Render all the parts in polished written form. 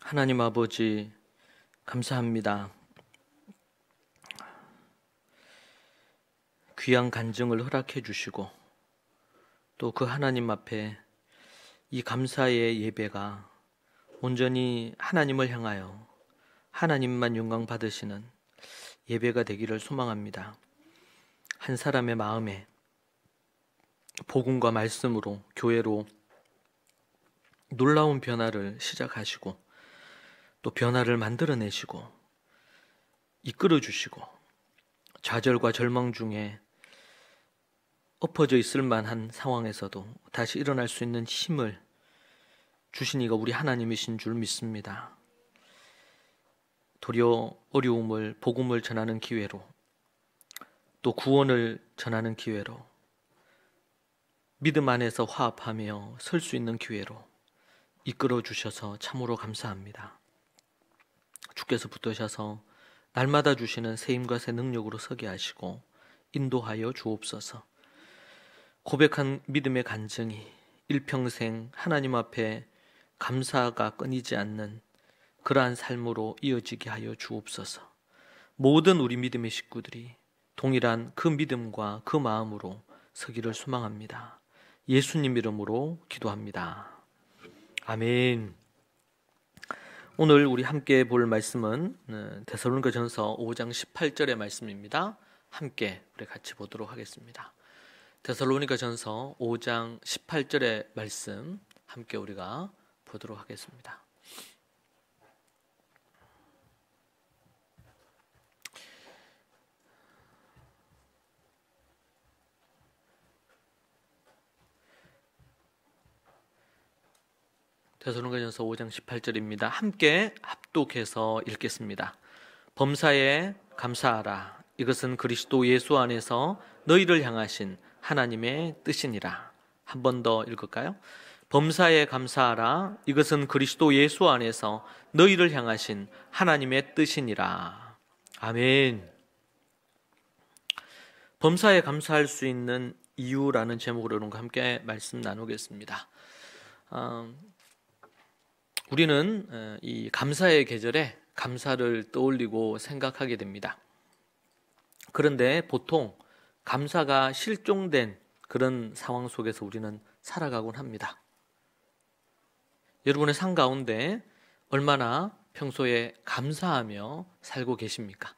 하나님 아버지, 감사합니다. 귀한 간증을 허락해 주시고 또 그 하나님 앞에 이 감사의 예배가 온전히 하나님을 향하여 하나님만 영광 받으시는 예배가 되기를 소망합니다. 한 사람의 마음에 복음과 말씀으로 교회로 놀라운 변화를 시작하시고 또 변화를 만들어내시고 이끌어주시고 좌절과 절망 중에 엎어져 있을 만한 상황에서도 다시 일어날 수 있는 힘을 주신 이가 우리 하나님이신 줄 믿습니다. 도리어 어려움을 복음을 전하는 기회로 또 구원을 전하는 기회로 믿음 안에서 화합하며 설 수 있는 기회로 이끌어 주셔서 참으로 감사합니다. 주께서 붙드셔서 날마다 주시는 새 힘과 새 능력으로 서게 하시고 인도하여 주옵소서. 고백한 믿음의 간증이 일평생 하나님 앞에 감사가 끊이지 않는 그러한 삶으로 이어지게 하여 주옵소서. 모든 우리 믿음의 식구들이 동일한 그 믿음과 그 마음으로 서기를 소망합니다. 예수님 이름으로 기도합니다. 아멘. 오늘 우리 함께 볼 말씀은 데살로니가전서 5장 18절의 말씀입니다. 함께 우리 같이 보도록 하겠습니다. 데살로니가전서 5장 18절의 말씀 함께 우리가 보도록 하겠습니다. 데살로니가전서 5장 18절입니다. 함께 합독해서 읽겠습니다. 범사에 감사하라. 이것은 그리스도 예수 안에서 너희를 향하신 하나님의 뜻이니라. 한 번 더 읽을까요? 범사에 감사하라. 이것은 그리스도 예수 안에서 너희를 향하신 하나님의 뜻이니라. 아멘. 범사에 감사할 수 있는 이유라는 제목으로 여러분과 함께 말씀 나누겠습니다. 우리는 이 감사의 계절에 감사를 떠올리고 생각하게 됩니다. 그런데 보통 감사가 실종된 그런 상황 속에서 우리는 살아가곤 합니다. 여러분의 삶 가운데 얼마나 평소에 감사하며 살고 계십니까?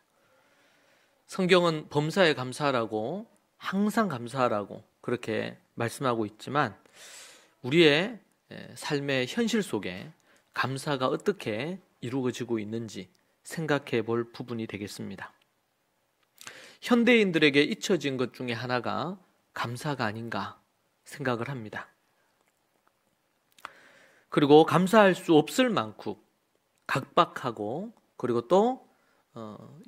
성경은 범사에 감사하라고, 항상 감사하라고 그렇게 말씀하고 있지만 우리의 삶의 현실 속에 감사가 어떻게 이루어지고 있는지 생각해 볼 부분이 되겠습니다. 현대인들에게 잊혀진 것 중에 하나가 감사가 아닌가 생각을 합니다. 그리고 감사할 수 없을 만큼 각박하고 그리고 또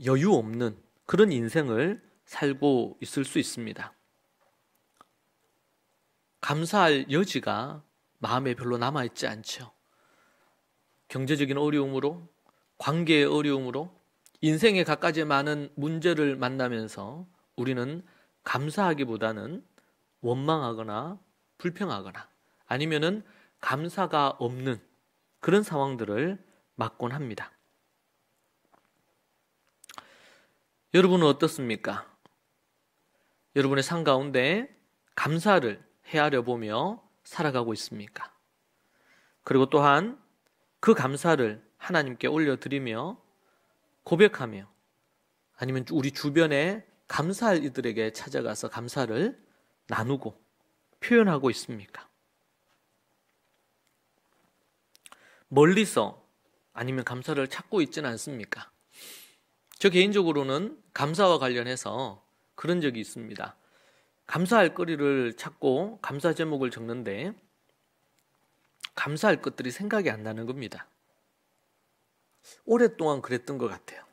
여유 없는 그런 인생을 살고 있을 수 있습니다. 감사할 여지가 마음에 별로 남아있지 않죠. 경제적인 어려움으로, 관계의 어려움으로, 인생에 갖가지 많은 문제를 만나면서 우리는 감사하기보다는 원망하거나 불평하거나 아니면은 감사가 없는 그런 상황들을 맞곤 합니다. 여러분은 어떻습니까? 여러분의 삶 가운데 감사를 헤아려 보며 살아가고 있습니까? 그리고 또한 그 감사를 하나님께 올려드리며 고백하며 아니면 우리 주변에 감사할 이들에게 찾아가서 감사를 나누고 표현하고 있습니까? 멀리서 아니면 감사를 찾고 있지는 않습니까? 저 개인적으로는 감사와 관련해서 그런 적이 있습니다. 감사할 거리를 찾고 감사 제목을 적는데 감사할 것들이 생각이 안 나는 겁니다. 오랫동안 그랬던 것 같아요.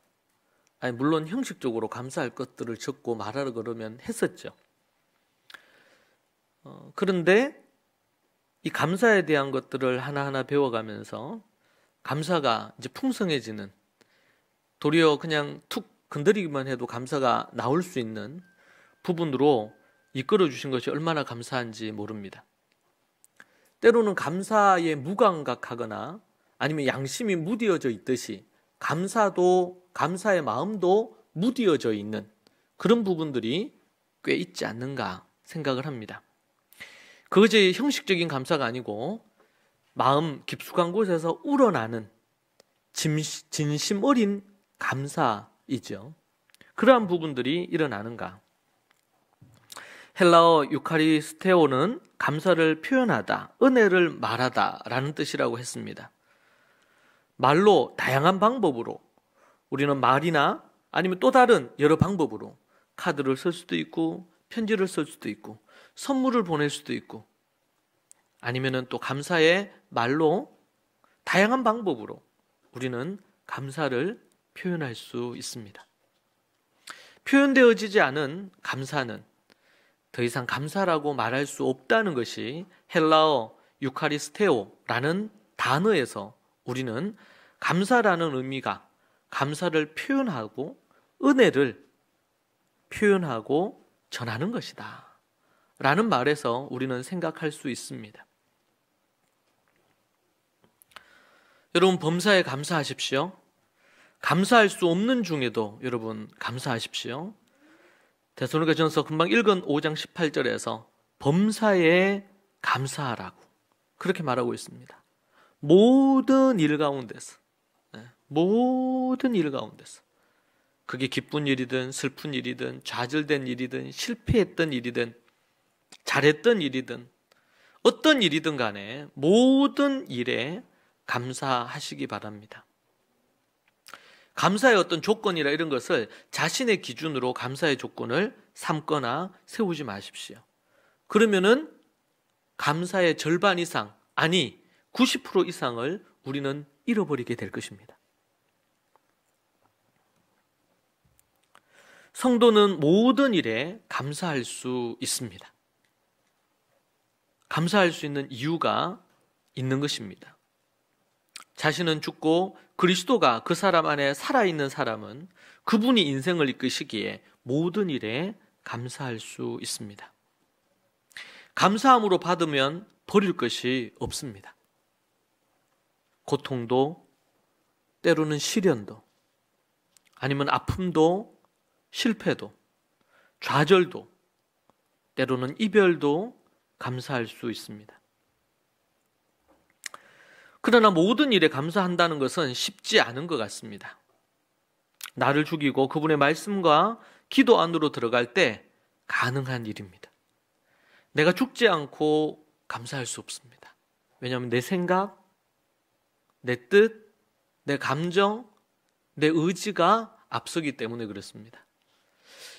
아니, 물론 형식적으로 감사할 것들을 적고 말하라 그러면 했었죠. 그런데 이 감사에 대한 것들을 하나하나 배워가면서 감사가 이제 풍성해지는, 도리어 그냥 툭 건드리기만 해도 감사가 나올 수 있는 부분으로 이끌어 주신 것이 얼마나 감사한지 모릅니다. 때로는 감사에 무감각하거나 아니면 양심이 무디어져 있듯이 감사의 마음도 무디어져 있는 그런 부분들이 꽤 있지 않는가 생각을 합니다. 그것이 형식적인 감사가 아니고 마음 깊숙한 곳에서 우러나는 진심 어린 감사이죠. 그러한 부분들이 일어나는가. 헬라어 유카리스테오는 감사를 표현하다, 은혜를 말하다 라는 뜻이라고 했습니다. 말로 다양한 방법으로 우리는 말이나 아니면 또 다른 여러 방법으로 카드를 쓸 수도 있고 편지를 쓸 수도 있고 선물을 보낼 수도 있고 아니면은 또 감사의 말로 다양한 방법으로 우리는 감사를 표현할 수 있습니다. 표현되어지지 않은 감사는 더 이상 감사라고 말할 수 없다는 것이 헬라어 유카리스테오라는 단어에서 우리는 감사라는 의미가 감사를 표현하고 은혜를 표현하고 전하는 것이다 라는 말에서 우리는 생각할 수 있습니다. 여러분, 범사에 감사하십시오. 감사할 수 없는 중에도 여러분 감사하십시오. 데살로니가전서 금방 읽은 5장 18절에서 범사에 감사하라고 그렇게 말하고 있습니다. 모든 일 가운데서 모든 일 가운데서 그게 기쁜 일이든 슬픈 일이든 좌절된 일이든 실패했던 일이든 잘했던 일이든 어떤 일이든 간에 모든 일에 감사하시기 바랍니다. 감사의 어떤 조건이라 이런 것을 자신의 기준으로 감사의 조건을 삼거나 세우지 마십시오. 그러면은 감사의 절반 이상, 아니 90% 이상을 우리는 잃어버리게 될 것입니다. 성도는 모든 일에 감사할 수 있습니다. 감사할 수 있는 이유가 있는 것입니다. 자신은 죽고 그리스도가 그 사람 안에 살아있는 사람은 그분이 인생을 이끄시기에 모든 일에 감사할 수 있습니다. 감사함으로 받으면 버릴 것이 없습니다. 고통도, 때로는 시련도, 아니면 아픔도, 실패도, 좌절도, 때로는 이별도 감사할 수 있습니다. 그러나 모든 일에 감사한다는 것은 쉽지 않은 것 같습니다. 나를 죽이고 그분의 말씀과 기도 안으로 들어갈 때 가능한 일입니다. 내가 죽지 않고 감사할 수 없습니다. 왜냐하면 내 생각, 내 뜻, 내 감정, 내 의지가 앞서기 때문에 그렇습니다.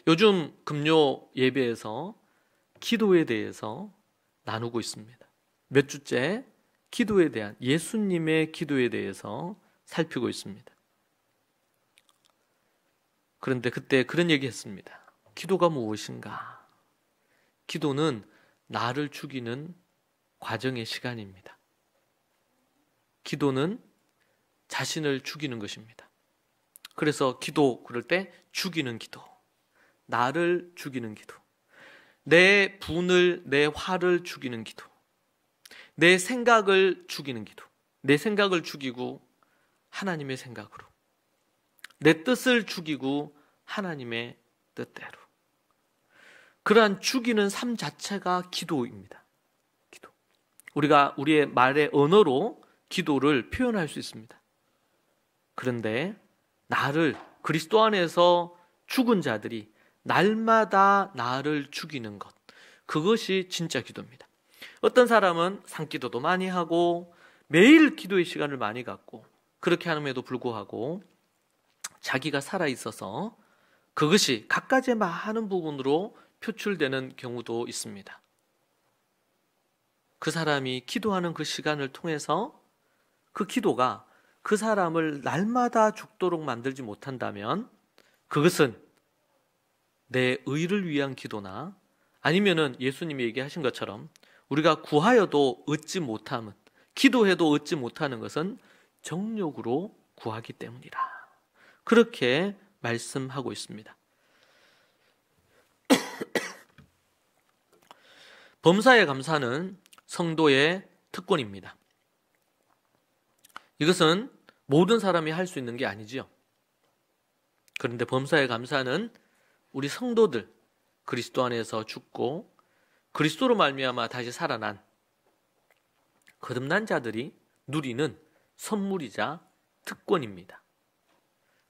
요즘 금요 예배에서 기도에 대해서 나누고 있습니다. 몇 주째 기도에 대한 예수님의 기도에 대해서 살피고 있습니다. 그런데 그때 그런 얘기 했습니다. 기도가 무엇인가? 기도는 나를 죽이는 과정의 시간입니다. 기도는 자신을 죽이는 것입니다. 그래서 기도 그럴 때 죽이는 기도, 나를 죽이는 기도, 내 분을, 내 화를 죽이는 기도, 내 생각을 죽이는 기도, 내 생각을 죽이고 하나님의 생각으로, 내 뜻을 죽이고 하나님의 뜻대로. 그러한 죽이는 삶 자체가 기도입니다. 기도. 우리가 우리의 말의 언어로 기도를 표현할 수 있습니다. 그런데 나를 그리스도 안에서 죽은 자들이 날마다 나를 죽이는 것, 그것이 진짜 기도입니다. 어떤 사람은 산기도도 많이 하고 매일 기도의 시간을 많이 갖고 그렇게 함에도 불구하고 자기가 살아있어서 그것이 갖가지 많은 부분으로 표출되는 경우도 있습니다. 그 사람이 기도하는 그 시간을 통해서 그 기도가 그 사람을 날마다 죽도록 만들지 못한다면 그것은 내 의를 위한 기도나 아니면은 예수님이 얘기하신 것처럼 우리가 구하여도 얻지 못함은, 기도해도 얻지 못하는 것은 정욕으로 구하기 때문이라. 그렇게 말씀하고 있습니다. 범사에 감사는 성도의 특권입니다. 이것은 모든 사람이 할 수 있는 게 아니지요. 그런데 범사에 감사는 우리 성도들, 그리스도 안에서 죽고 그리스도로 말미암아 다시 살아난 거듭난 자들이 누리는 선물이자 특권입니다.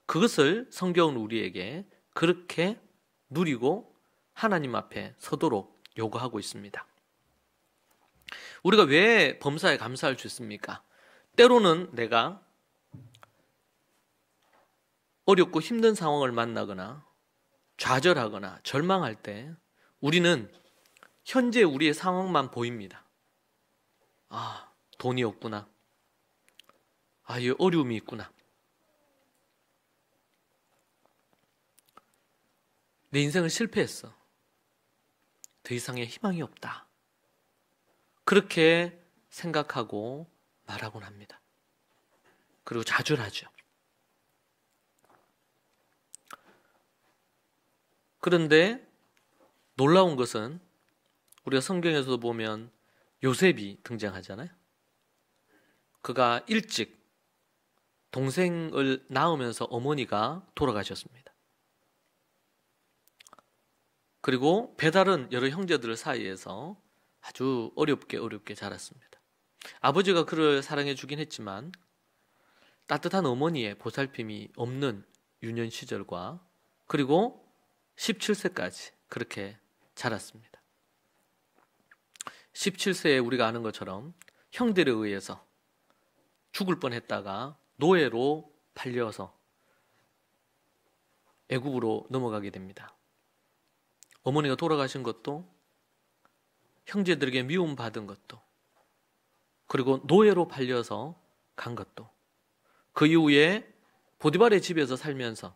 그것을 성경은 우리에게 그렇게 누리고 하나님 앞에 서도록 요구하고 있습니다. 우리가 왜 범사에 감사할 수 있습니까? 때로는 내가 어렵고 힘든 상황을 만나거나 좌절하거나 절망할 때 우리는 현재 우리의 상황만 보입니다. 아, 돈이 없구나. 아, 이 어려움이 있구나. 내 인생은 실패했어. 더 이상의 희망이 없다. 그렇게 생각하고 말하곤 합니다. 그리고 좌절하죠. 그런데 놀라운 것은 우리가 성경에서도 보면 요셉이 등장하잖아요. 그가 일찍 동생을 낳으면서 어머니가 돌아가셨습니다. 그리고 배달은 여러 형제들 사이에서 아주 어렵게 자랐습니다. 아버지가 그를 사랑해 주긴 했지만 따뜻한 어머니의 보살핌이 없는 유년 시절과 그리고 17세까지 그렇게 자랐습니다. 17세에 우리가 아는 것처럼 형들에 의해서 죽을 뻔했다가 노예로 팔려서 애굽으로 넘어가게 됩니다. 어머니가 돌아가신 것도 형제들에게 미움받은 것도 그리고 노예로 팔려서 간 것도 그 이후에 보디발의 집에서 살면서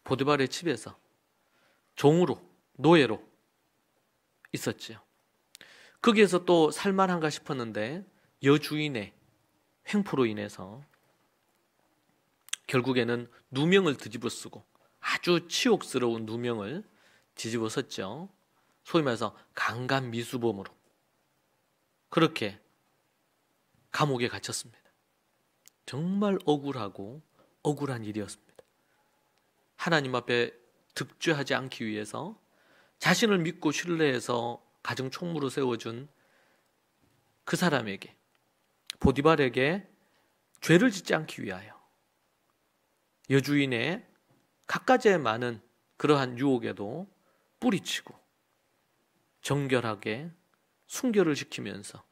보디발의 집에서 종으로 노예로 있었지요. 거기에서 또 살만한가 싶었는데 여주인의 횡포로 인해서 결국에는 누명을 뒤집어 쓰고 아주 치욕스러운 누명을 뒤집어 썼죠. 소위 말해서 강간미수범으로 그렇게 감옥에 갇혔습니다. 정말 억울하고 억울한 일이었습니다. 하나님 앞에 득죄하지 않기 위해서 자신을 믿고 신뢰해서 가정 총무로 세워준 그 사람에게 보디발에게 죄를 짓지 않기 위하여 여주인의 갖가지의 많은 그러한 유혹에도 뿌리치고 정결하게 순결을 지키면서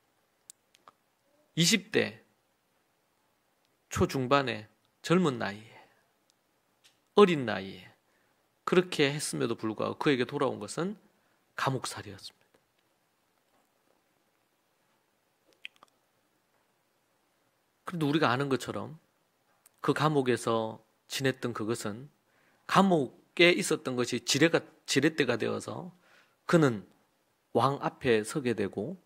20대 초중반의 젊은 나이에 어린 나이에 그렇게 했음에도 불구하고 그에게 돌아온 것은 감옥살이였습니다. 그런데 우리가 아는 것처럼 그 감옥에서 지냈던 그것은 감옥에 있었던 것이 지렛대가 되어서 그는 왕 앞에 서게 되고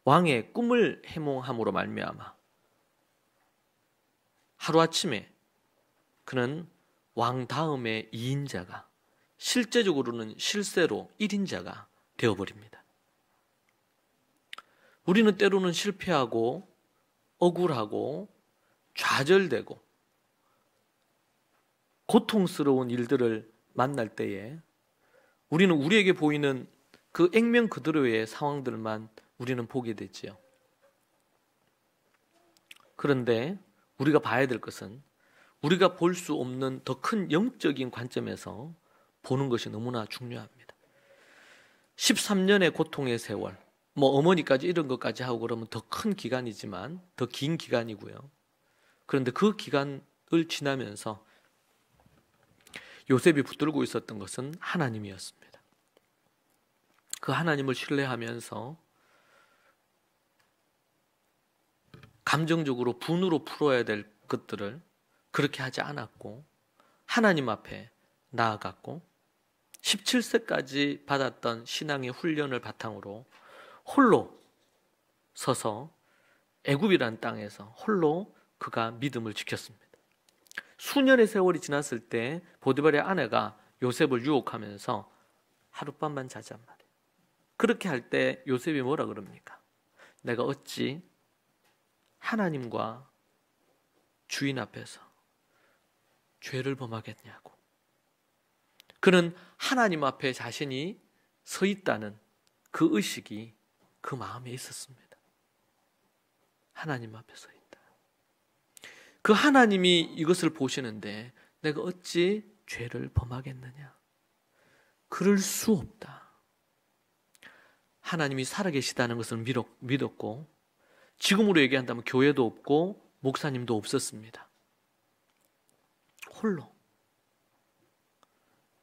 왕의 꿈을 해몽함으로 말미암아 하루아침에 그는 왕 다음의 2인자가 실제적으로는 실세로 1인자가 되어버립니다. 우리는 때로는 실패하고 억울하고 좌절되고 고통스러운 일들을 만날 때에 우리는 우리에게 보이는 그 액면 그대로의 상황들만 우리는 보게 되지요. 그런데 우리가 봐야 될 것은 우리가 볼 수 없는 더 큰 영적인 관점에서 보는 것이 너무나 중요합니다. 13년의 고통의 세월, 어머니까지 이런 것까지 하고 그러면 더 큰 기간이지만 더 긴 기간이고요. 그런데 그 기간을 지나면서 요셉이 붙들고 있었던 것은 하나님이었습니다. 그 하나님을 신뢰하면서 감정적으로 분으로 풀어야 될 것들을 그렇게 하지 않았고 하나님 앞에 나아갔고 17세까지 받았던 신앙의 훈련을 바탕으로 홀로 서서 애굽이라는 땅에서 홀로 그가 믿음을 지켰습니다. 수년의 세월이 지났을 때 보디발의 아내가 요셉을 유혹하면서 하룻밤만 자잔 말이에요. 그렇게 할 때 요셉이 뭐라 그럽니까? 내가 어찌 하나님과 주인 앞에서 죄를 범하겠냐고. 그는 하나님 앞에 자신이 서 있다는 그 의식이 그 마음에 있었습니다. 하나님 앞에 서 있다. 그 하나님이 이것을 보시는데 내가 어찌 죄를 범하겠느냐. 그럴 수 없다. 하나님이 살아계시다는 것을 믿었고, 지금으로 얘기한다면 교회도 없고 목사님도 없었습니다. 홀로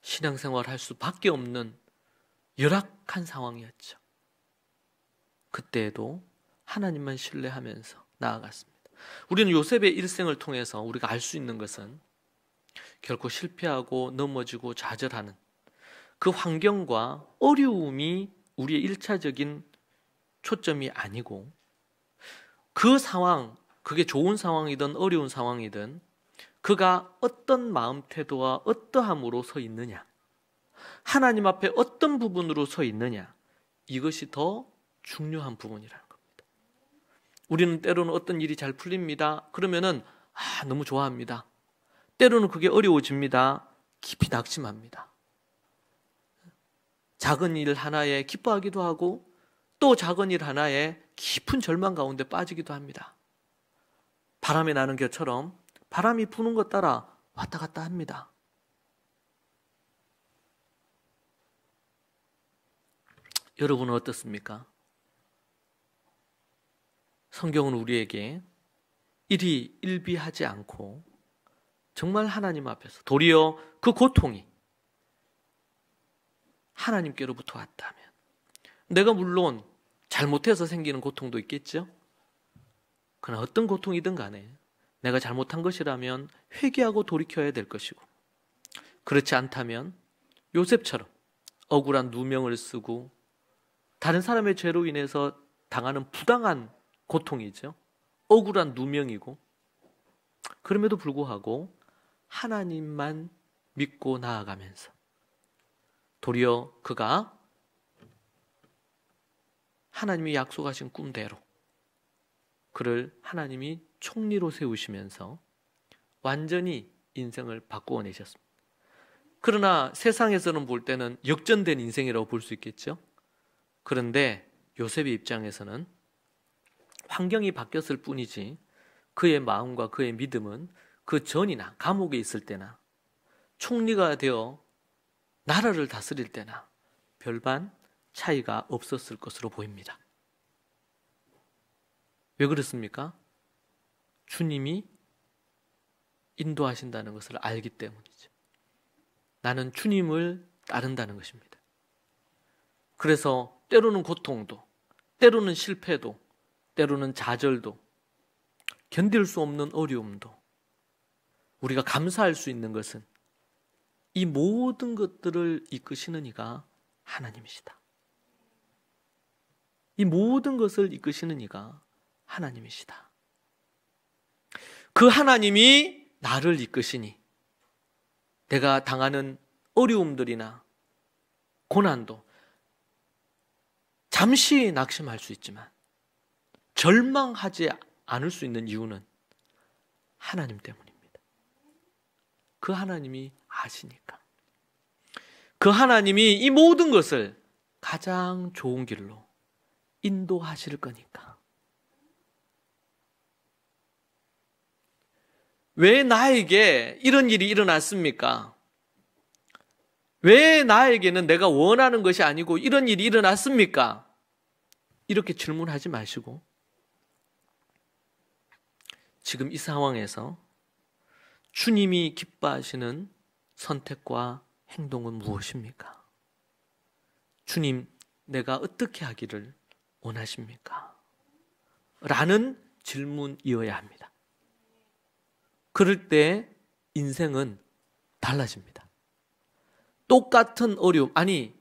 신앙생활을 할 수밖에 없는 열악한 상황이었죠. 그때에도 하나님만 신뢰하면서 나아갔습니다. 우리는 요셉의 일생을 통해서 우리가 알 수 있는 것은 결코 실패하고 넘어지고 좌절하는 그 환경과 어려움이 우리의 일차적인 초점이 아니고, 그 상황, 그게 좋은 상황이든 어려운 상황이든 그가 어떤 마음 태도와 어떠함으로 서 있느냐, 하나님 앞에 어떤 부분으로 서 있느냐, 이것이 더 중요한 부분이라는 겁니다. 우리는 때로는 어떤 일이 잘 풀립니다. 그러면은 너무 좋아합니다. 때로는 그게 어려워집니다. 깊이 낙심합니다. 작은 일 하나에 기뻐하기도 하고 또 작은 일 하나에 깊은 절망 가운데 빠지기도 합니다. 바람이 나는 것처럼 바람이 부는 것 따라 왔다 갔다 합니다. 여러분은 어떻습니까? 성경은 우리에게 일이 일비하지 않고 정말 하나님 앞에서 도리어 그 고통이 하나님께로부터 왔다면, 내가 물론 잘못해서 생기는 고통도 있겠죠. 그러나 어떤 고통이든 간에 내가 잘못한 것이라면 회개하고 돌이켜야 될 것이고, 그렇지 않다면 요셉처럼 억울한 누명을 쓰고 다른 사람의 죄로 인해서 당하는 부당한 고통이죠. 억울한 누명이고, 그럼에도 불구하고 하나님만 믿고 나아가면서 도리어 그가 하나님이 약속하신 꿈대로 그를 하나님이 총리로 세우시면서 완전히 인생을 바꾸어 내셨습니다. 그러나 세상에서는 볼 때는 역전된 인생이라고 볼 수 있겠죠. 그런데 요셉의 입장에서는 환경이 바뀌었을 뿐이지 그의 마음과 그의 믿음은 그 전이나 감옥에 있을 때나 총리가 되어 나라를 다스릴 때나 별반 차이가 없었을 것으로 보입니다. 왜 그렇습니까? 주님이 인도하신다는 것을 알기 때문이죠. 나는 주님을 따른다는 것입니다. 그래서 때로는 고통도, 때로는 실패도, 때로는 좌절도, 견딜 수 없는 어려움도 우리가 감사할 수 있는 것은 이 모든 것들을 이끄시는 이가 하나님이시다. 이 모든 것을 이끄시는 이가 하나님이시다. 그 하나님이 나를 이끄시니 내가 당하는 어려움들이나 고난도 잠시 낙심할 수 있지만 절망하지 않을 수 있는 이유는 하나님 때문입니다. 그 하나님이 아시니까. 그 하나님이 이 모든 것을 가장 좋은 길로 인도하실 거니까. 왜 나에게 이런 일이 일어났습니까? 왜 나에게는 내가 원하는 것이 아니고 이런 일이 일어났습니까? 이렇게 질문하지 마시고 지금 이 상황에서 주님이 기뻐하시는 선택과 행동은 무엇입니까? 주님, 내가 어떻게 하기를 원하십니까? 라는 질문이어야 합니다. 그럴 때 인생은 달라집니다. 똑같은 어려움, 아니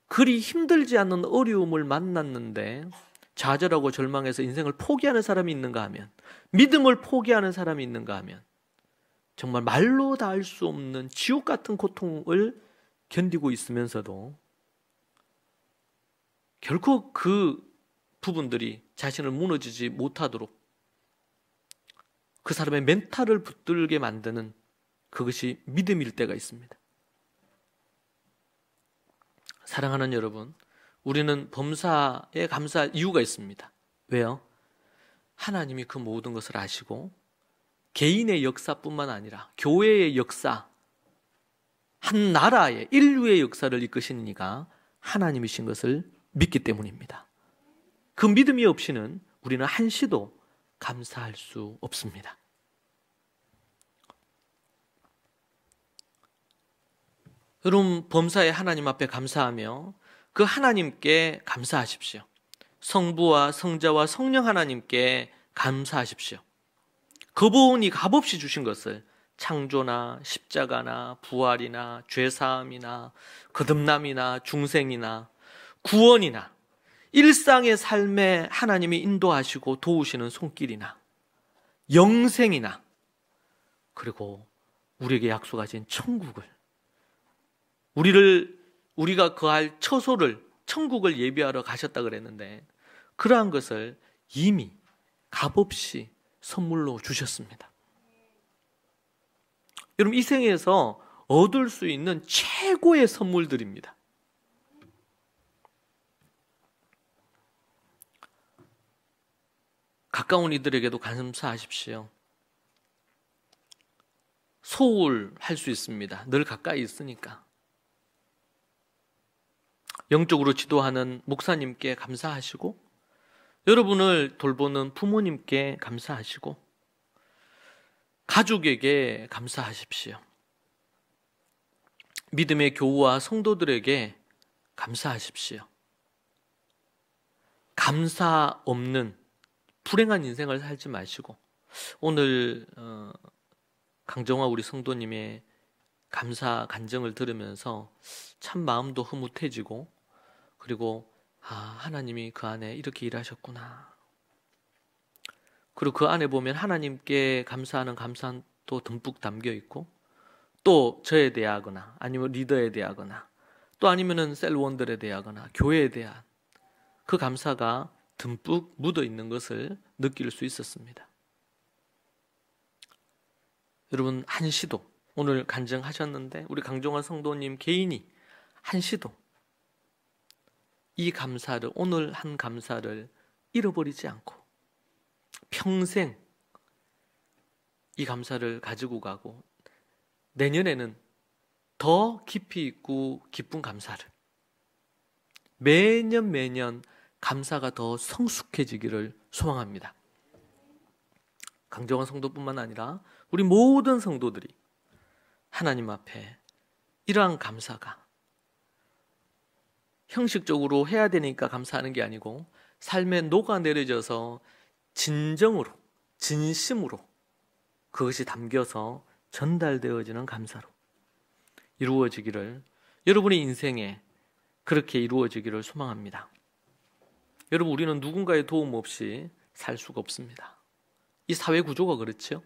그리 힘들지 않는 어려움을 만났는데 좌절하고 절망해서 인생을 포기하는 사람이 있는가 하면, 믿음을 포기하는 사람이 있는가 하면 정말 말로 다 할 수 없는 지옥 같은 고통을 견디고 있으면서도 결코 그 부분들이 자신을 무너지지 못하도록 그 사람의 멘탈을 붙들게 만드는 그것이 믿음일 때가 있습니다. 사랑하는 여러분, 우리는 범사에 감사할 이유가 있습니다. 왜요? 하나님이 그 모든 것을 아시고 개인의 역사뿐만 아니라 교회의 역사, 한 나라의 인류의 역사를 이끄시는 이가 하나님이신 것을 믿기 때문입니다. 그 믿음이 없이는 우리는 한시도 감사할 수 없습니다. 여러분, 범사의 하나님 앞에 감사하며 그 하나님께 감사하십시오. 성부와 성자와 성령 하나님께 감사하십시오. 그분이 값없이 주신 것을 창조나 십자가나 부활이나 죄사함이나 거듭남이나 중생이나 구원이나 일상의 삶에 하나님이 인도하시고 도우시는 손길이나 영생이나 그리고 우리에게 약속하신 천국을 우리가 거할 처소를 천국을 예비하러 가셨다 그랬는데 그러한 것을 이미 값없이 선물로 주셨습니다. 여러분, 이 생에서 얻을 수 있는 최고의 선물들입니다. 가까운 이들에게도 감사하십시오. 소홀할 수 있습니다. 늘 가까이 있으니까. 영적으로 지도하는 목사님께 감사하시고, 여러분을 돌보는 부모님께 감사하시고, 가족에게 감사하십시오. 믿음의 교우와 성도들에게 감사하십시오. 감사 없는 불행한 인생을 살지 마시고, 오늘 강정화 우리 성도님의 감사 간증을 들으면서 참 마음도 흐뭇해지고, 그리고 하나님이 그 안에 이렇게 일하셨구나. 그리고 그 안에 보면 하나님께 감사하는 감사도 듬뿍 담겨 있고, 또 저에 대하거나 아니면 리더에 대하거나 또 아니면은 셀원들에 대하거나 교회에 대한 그 감사가 듬뿍 묻어 있는 것을 느낄 수 있었습니다. 여러분, 한시도 오늘 간증하셨는데 우리 강정화 성도님 개인이 한시도 이 감사를, 오늘 한 감사를 잃어버리지 않고 평생 이 감사를 가지고 가고 내년에는 더 깊이 있고 기쁜 감사를, 매년 감사가 더 성숙해지기를 소망합니다. 강정화 성도뿐만 아니라 우리 모든 성도들이 하나님 앞에 이러한 감사가 형식적으로 해야 되니까 감사하는 게 아니고 삶에 녹아내려져서 진정으로, 진심으로 그것이 담겨서 전달되어지는 감사로 이루어지기를, 여러분의 인생에 그렇게 이루어지기를 소망합니다. 여러분, 우리는 누군가의 도움 없이 살 수가 없습니다. 이 사회 구조가 그렇죠.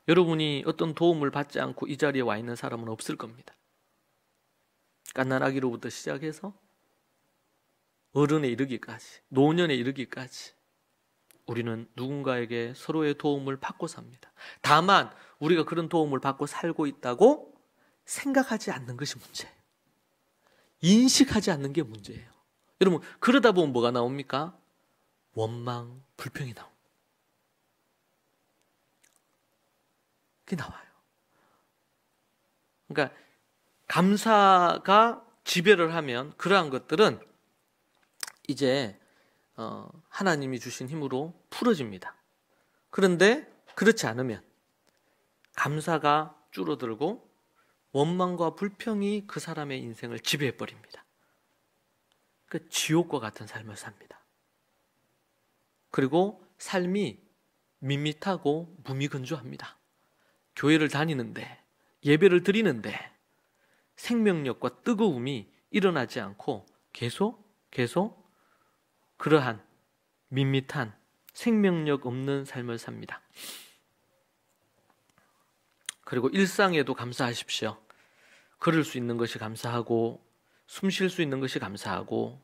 여러분이 어떤 도움을 받지 않고 이 자리에 와 있는 사람은 없을 겁니다. 갓난아기로부터 시작해서 어른에 이르기까지, 노년에 이르기까지 우리는 누군가에게 서로의 도움을 받고 삽니다. 다만 우리가 그런 도움을 받고 살고 있다고 생각하지 않는 것이 문제예요. 인식하지 않는 게 문제예요. 여러분, 그러다 보면 뭐가 나옵니까? 원망, 불평이 나옵니다. 그게 나와요. 그러니까 감사가 지배를 하면 그러한 것들은 이제 하나님이 주신 힘으로 풀어집니다. 그런데 그렇지 않으면 감사가 줄어들고 원망과 불평이 그 사람의 인생을 지배해버립니다. 그 지옥과 같은 삶을 삽니다. 그리고 삶이 밋밋하고 무미건조합니다. 교회를 다니는데, 예배를 드리는데 생명력과 뜨거움이 일어나지 않고 계속 그러한 밋밋한 생명력 없는 삶을 삽니다. 그리고 일상에도 감사하십시오. 걸을 수 있는 것이 감사하고, 숨 쉴 수 있는 것이 감사하고,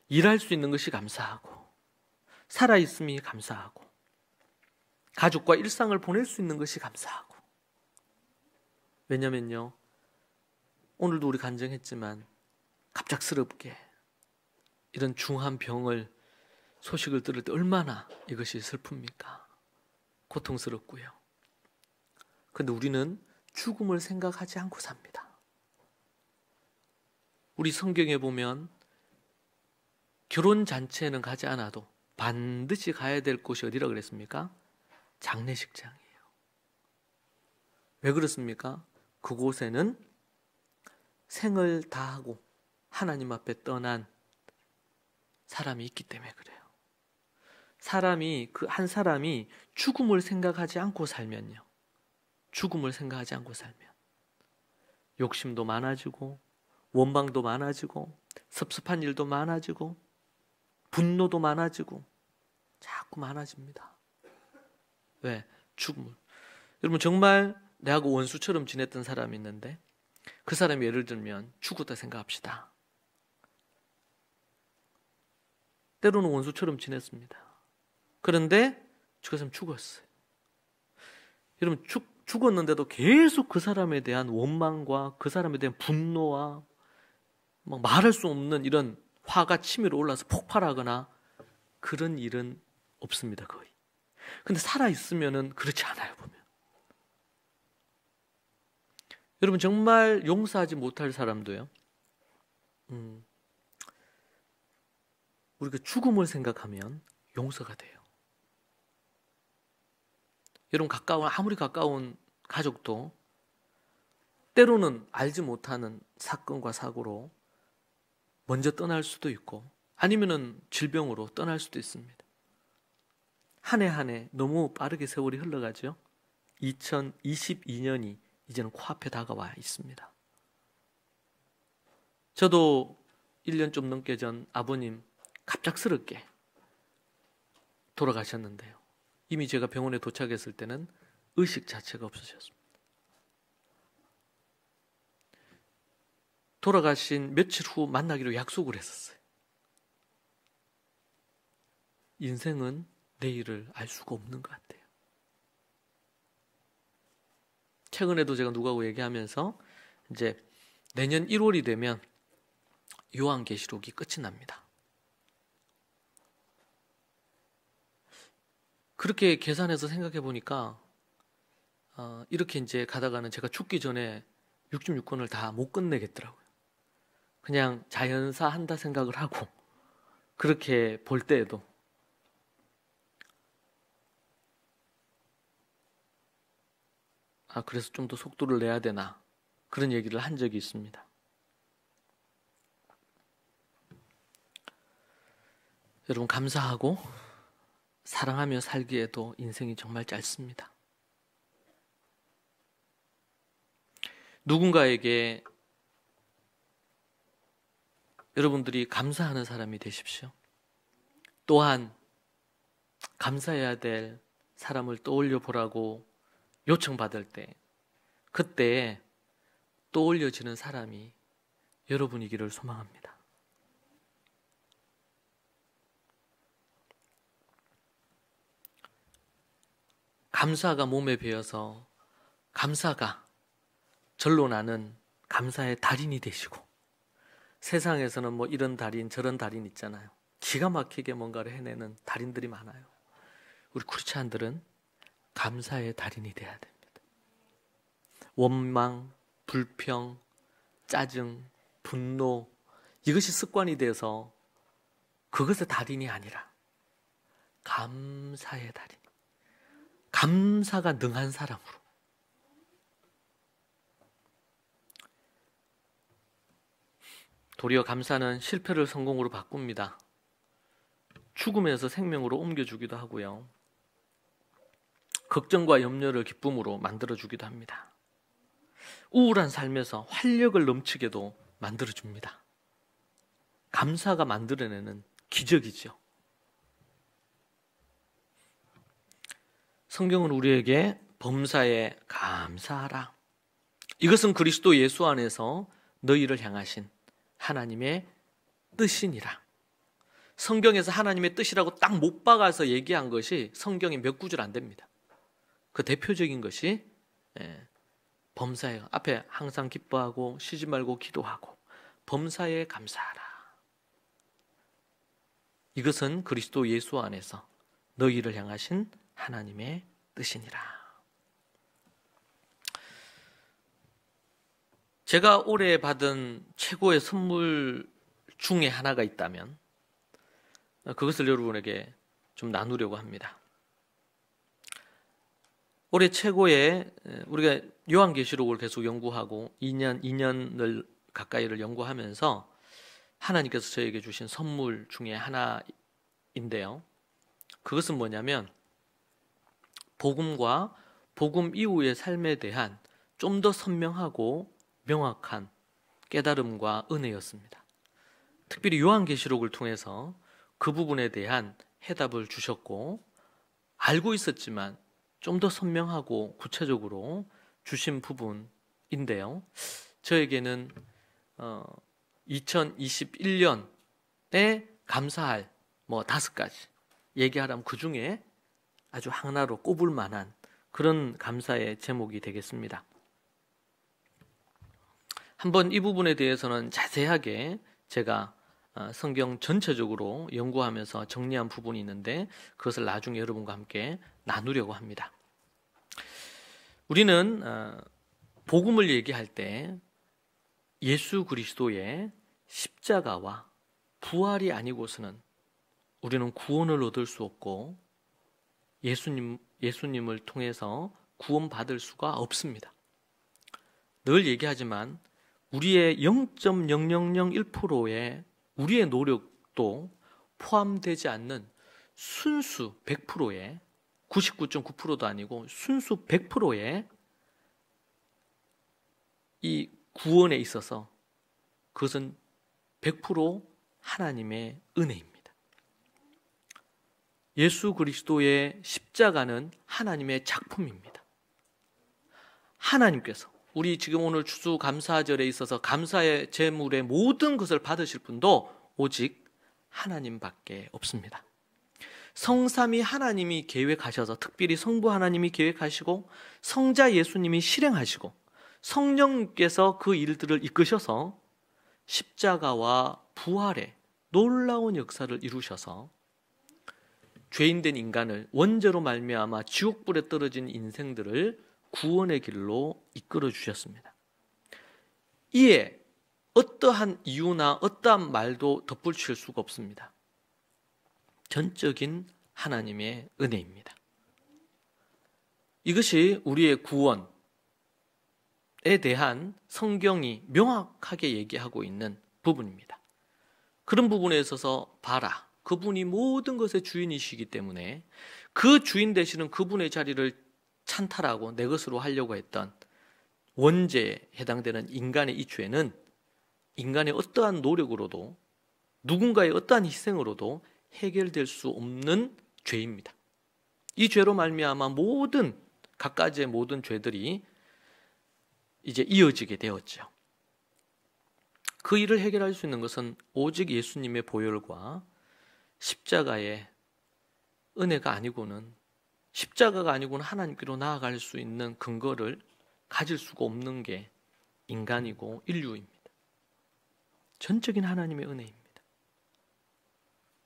일할 수 있는 것이 감사하고, 살아있음이 감사하고, 가족과 일상을 보낼 수 있는 것이 감사하고, 왜냐면요, 오늘도 우리 간증했지만 갑작스럽게 이런 중한 병을 소식을 들을 때 얼마나 이것이 슬픕니까? 고통스럽고요. 그런데 우리는 죽음을 생각하지 않고 삽니다. 우리 성경에 보면 결혼잔치에는 가지 않아도 반드시 가야 될 곳이 어디라고 그랬습니까? 장례식장이에요. 왜 그렇습니까? 그곳에는 생을 다하고 하나님 앞에 떠난 사람이 있기 때문에 그래요. 그 한 사람이 죽음을 생각하지 않고 살면요, 죽음을 생각하지 않고 살면 욕심도 많아지고 원망도 많아지고 섭섭한 일도 많아지고 분노도 많아지고 자꾸 많아집니다. 왜? 죽음을. 여러분, 정말 내하고 원수처럼 지냈던 사람이 있는데 그 사람이 예를 들면 죽었다 생각합시다. 때로는 원수처럼 지냈습니다. 그런데 그 사람 죽었어요. 여러분, 죽었는데도 계속 그 사람에 대한 원망과 그 사람에 대한 분노와 막 말할 수 없는 이런 화가 치밀어 올라서 폭발하거나 그런 일은 없습니다, 거의. 근데 살아있으면은 그렇지 않아요, 보면. 여러분, 정말 용서하지 못할 사람도요, 우리가 죽음을 생각하면 용서가 돼요. 여러분, 아무리 가까운 가족도 때로는 알지 못하는 사건과 사고로 먼저 떠날 수도 있고 아니면은 질병으로 떠날 수도 있습니다. 한 해 한 해 너무 빠르게 세월이 흘러가죠. 2022년이 이제는 코앞에 다가와 있습니다. 저도 1년 좀 넘게 전 아버님 갑작스럽게 돌아가셨는데요. 이미 제가 병원에 도착했을 때는 의식 자체가 없으셨습니다. 돌아가신 며칠 후 만나기로 약속을 했었어요. 인생은 내일을 알 수가 없는 것 같아요. 최근에도 제가 누구하고 얘기하면서 이제 내년 1월이 되면 요한계시록이 끝이 납니다. 그렇게 계산해서 생각해 보니까 이렇게 이제 가다가는 제가 죽기 전에 66권을 다 못 끝내겠더라고요. 그냥 자연사 한다 생각을 하고 그렇게 볼 때에도 그래서 좀 더 속도를 내야 되나 그런 얘기를 한 적이 있습니다. 여러분, 감사하고 사랑하며 살기에도 인생이 정말 짧습니다. 누군가에게 여러분들이 감사하는 사람이 되십시오. 또한 감사해야 될 사람을 떠올려 보라고 요청받을 때 그때 떠올려지는 사람이 여러분이기를 소망합니다. 감사가 몸에 배어서 감사가 절로 나는 감사의 달인이 되시고, 세상에서는 뭐 이런 달인 저런 달인 있잖아요. 기가 막히게 뭔가를 해내는 달인들이 많아요. 우리 크리스찬들은 감사의 달인이 돼야 됩니다. 원망, 불평, 짜증, 분노, 이것이 습관이 돼서 그것의 달인이 아니라 감사의 달인, 감사가 능한 사람으로. 도리어 감사는 실패를 성공으로 바꿉니다. 죽음에서 생명으로 옮겨주기도 하고요, 걱정과 염려를 기쁨으로 만들어주기도 합니다. 우울한 삶에서 활력을 넘치게도 만들어줍니다. 감사가 만들어내는 기적이죠. 성경은 우리에게 범사에 감사하라, 이것은 그리스도 예수 안에서 너희를 향하신 하나님의 뜻이니라. 성경에서 하나님의 뜻이라고 딱 못 박아서 얘기한 것이 성경이 몇 구절 안 됩니다. 그 대표적인 것이 범사에 앞에 항상 기뻐하고 쉬지 말고 기도하고 범사에 감사하라. 이것은 그리스도 예수 안에서 너희를 향하신 하나님의 뜻이니라. 제가 올해 받은 최고의 선물 중에 하나가 있다면 그것을 여러분에게 좀 나누려고 합니다. 올해 최고의, 우리가 요한계시록을 계속 연구하고 2년을 가까이를 연구하면서 하나님께서 저에게 주신 선물 중에 하나인데요. 그것은 뭐냐면 복음과 복음 이후의 삶에 대한 좀 더 선명하고 명확한 깨달음과 은혜였습니다. 특별히 요한계시록을 통해서 그 부분에 대한 해답을 주셨고, 알고 있었지만 좀 더 선명하고 구체적으로 주신 부분인데요. 저에게는 2021년에 감사할 5가지 얘기하라면 그 중에 아주 하나로 꼽을 만한 그런 감사의 제목이 되겠습니다. 한번 이 부분에 대해서는 자세하게 제가 성경 전체적으로 연구하면서 정리한 부분이 있는데 그것을 나중에 여러분과 함께 나누려고 합니다. 우리는 복음을 얘기할 때 예수 그리스도의 십자가와 부활이 아니고서는 우리는 구원을 얻을 수 없고 예수님을 통해서 구원받을 수가 없습니다. 늘 얘기하지만 우리의 0.0001%의 우리의 노력도 포함되지 않는 순수 100%의 99.9%도 아니고 순수 100%의 이 구원에 있어서 그것은 100% 하나님의 은혜입니다. 예수 그리스도의 십자가는 하나님의 작품입니다. 하나님께서 우리 지금 오늘 추수감사절에 있어서 감사의 제물의 모든 것을 받으실 분도 오직 하나님밖에 없습니다. 성삼위 하나님이 계획하셔서 특별히 성부 하나님이 계획하시고 성자 예수님이 실행하시고 성령께서 그 일들을 이끄셔서 십자가와 부활의 놀라운 역사를 이루셔서 죄인된 인간을 원죄로 말미암아 지옥불에 떨어진 인생들을 구원의 길로 이끌어 주셨습니다. 이에 어떠한 이유나 어떠한 말도 덧붙일 수가 없습니다. 전적인 하나님의 은혜입니다. 이것이 우리의 구원에 대한 성경이 명확하게 얘기하고 있는 부분입니다. 그런 부분에 있어서 봐라, 그분이 모든 것의 주인이시기 때문에 그 주인 되시는 그분의 자리를 찬탈하고 내 것으로 하려고 했던 원죄에 해당되는 인간의 이 죄는 인간의 어떠한 노력으로도 누군가의 어떠한 희생으로도 해결될 수 없는 죄입니다. 이 죄로 말미암아 모든 갖가지의 모든 죄들이 이제 이어지게 되었죠. 그 일을 해결할 수 있는 것은 오직 예수님의 보혈과 십자가의 은혜가 아니고는, 십자가가 아니고는 하나님께로 나아갈 수 있는 근거를 가질 수가 없는 게 인간이고 인류입니다. 전적인 하나님의 은혜입니다.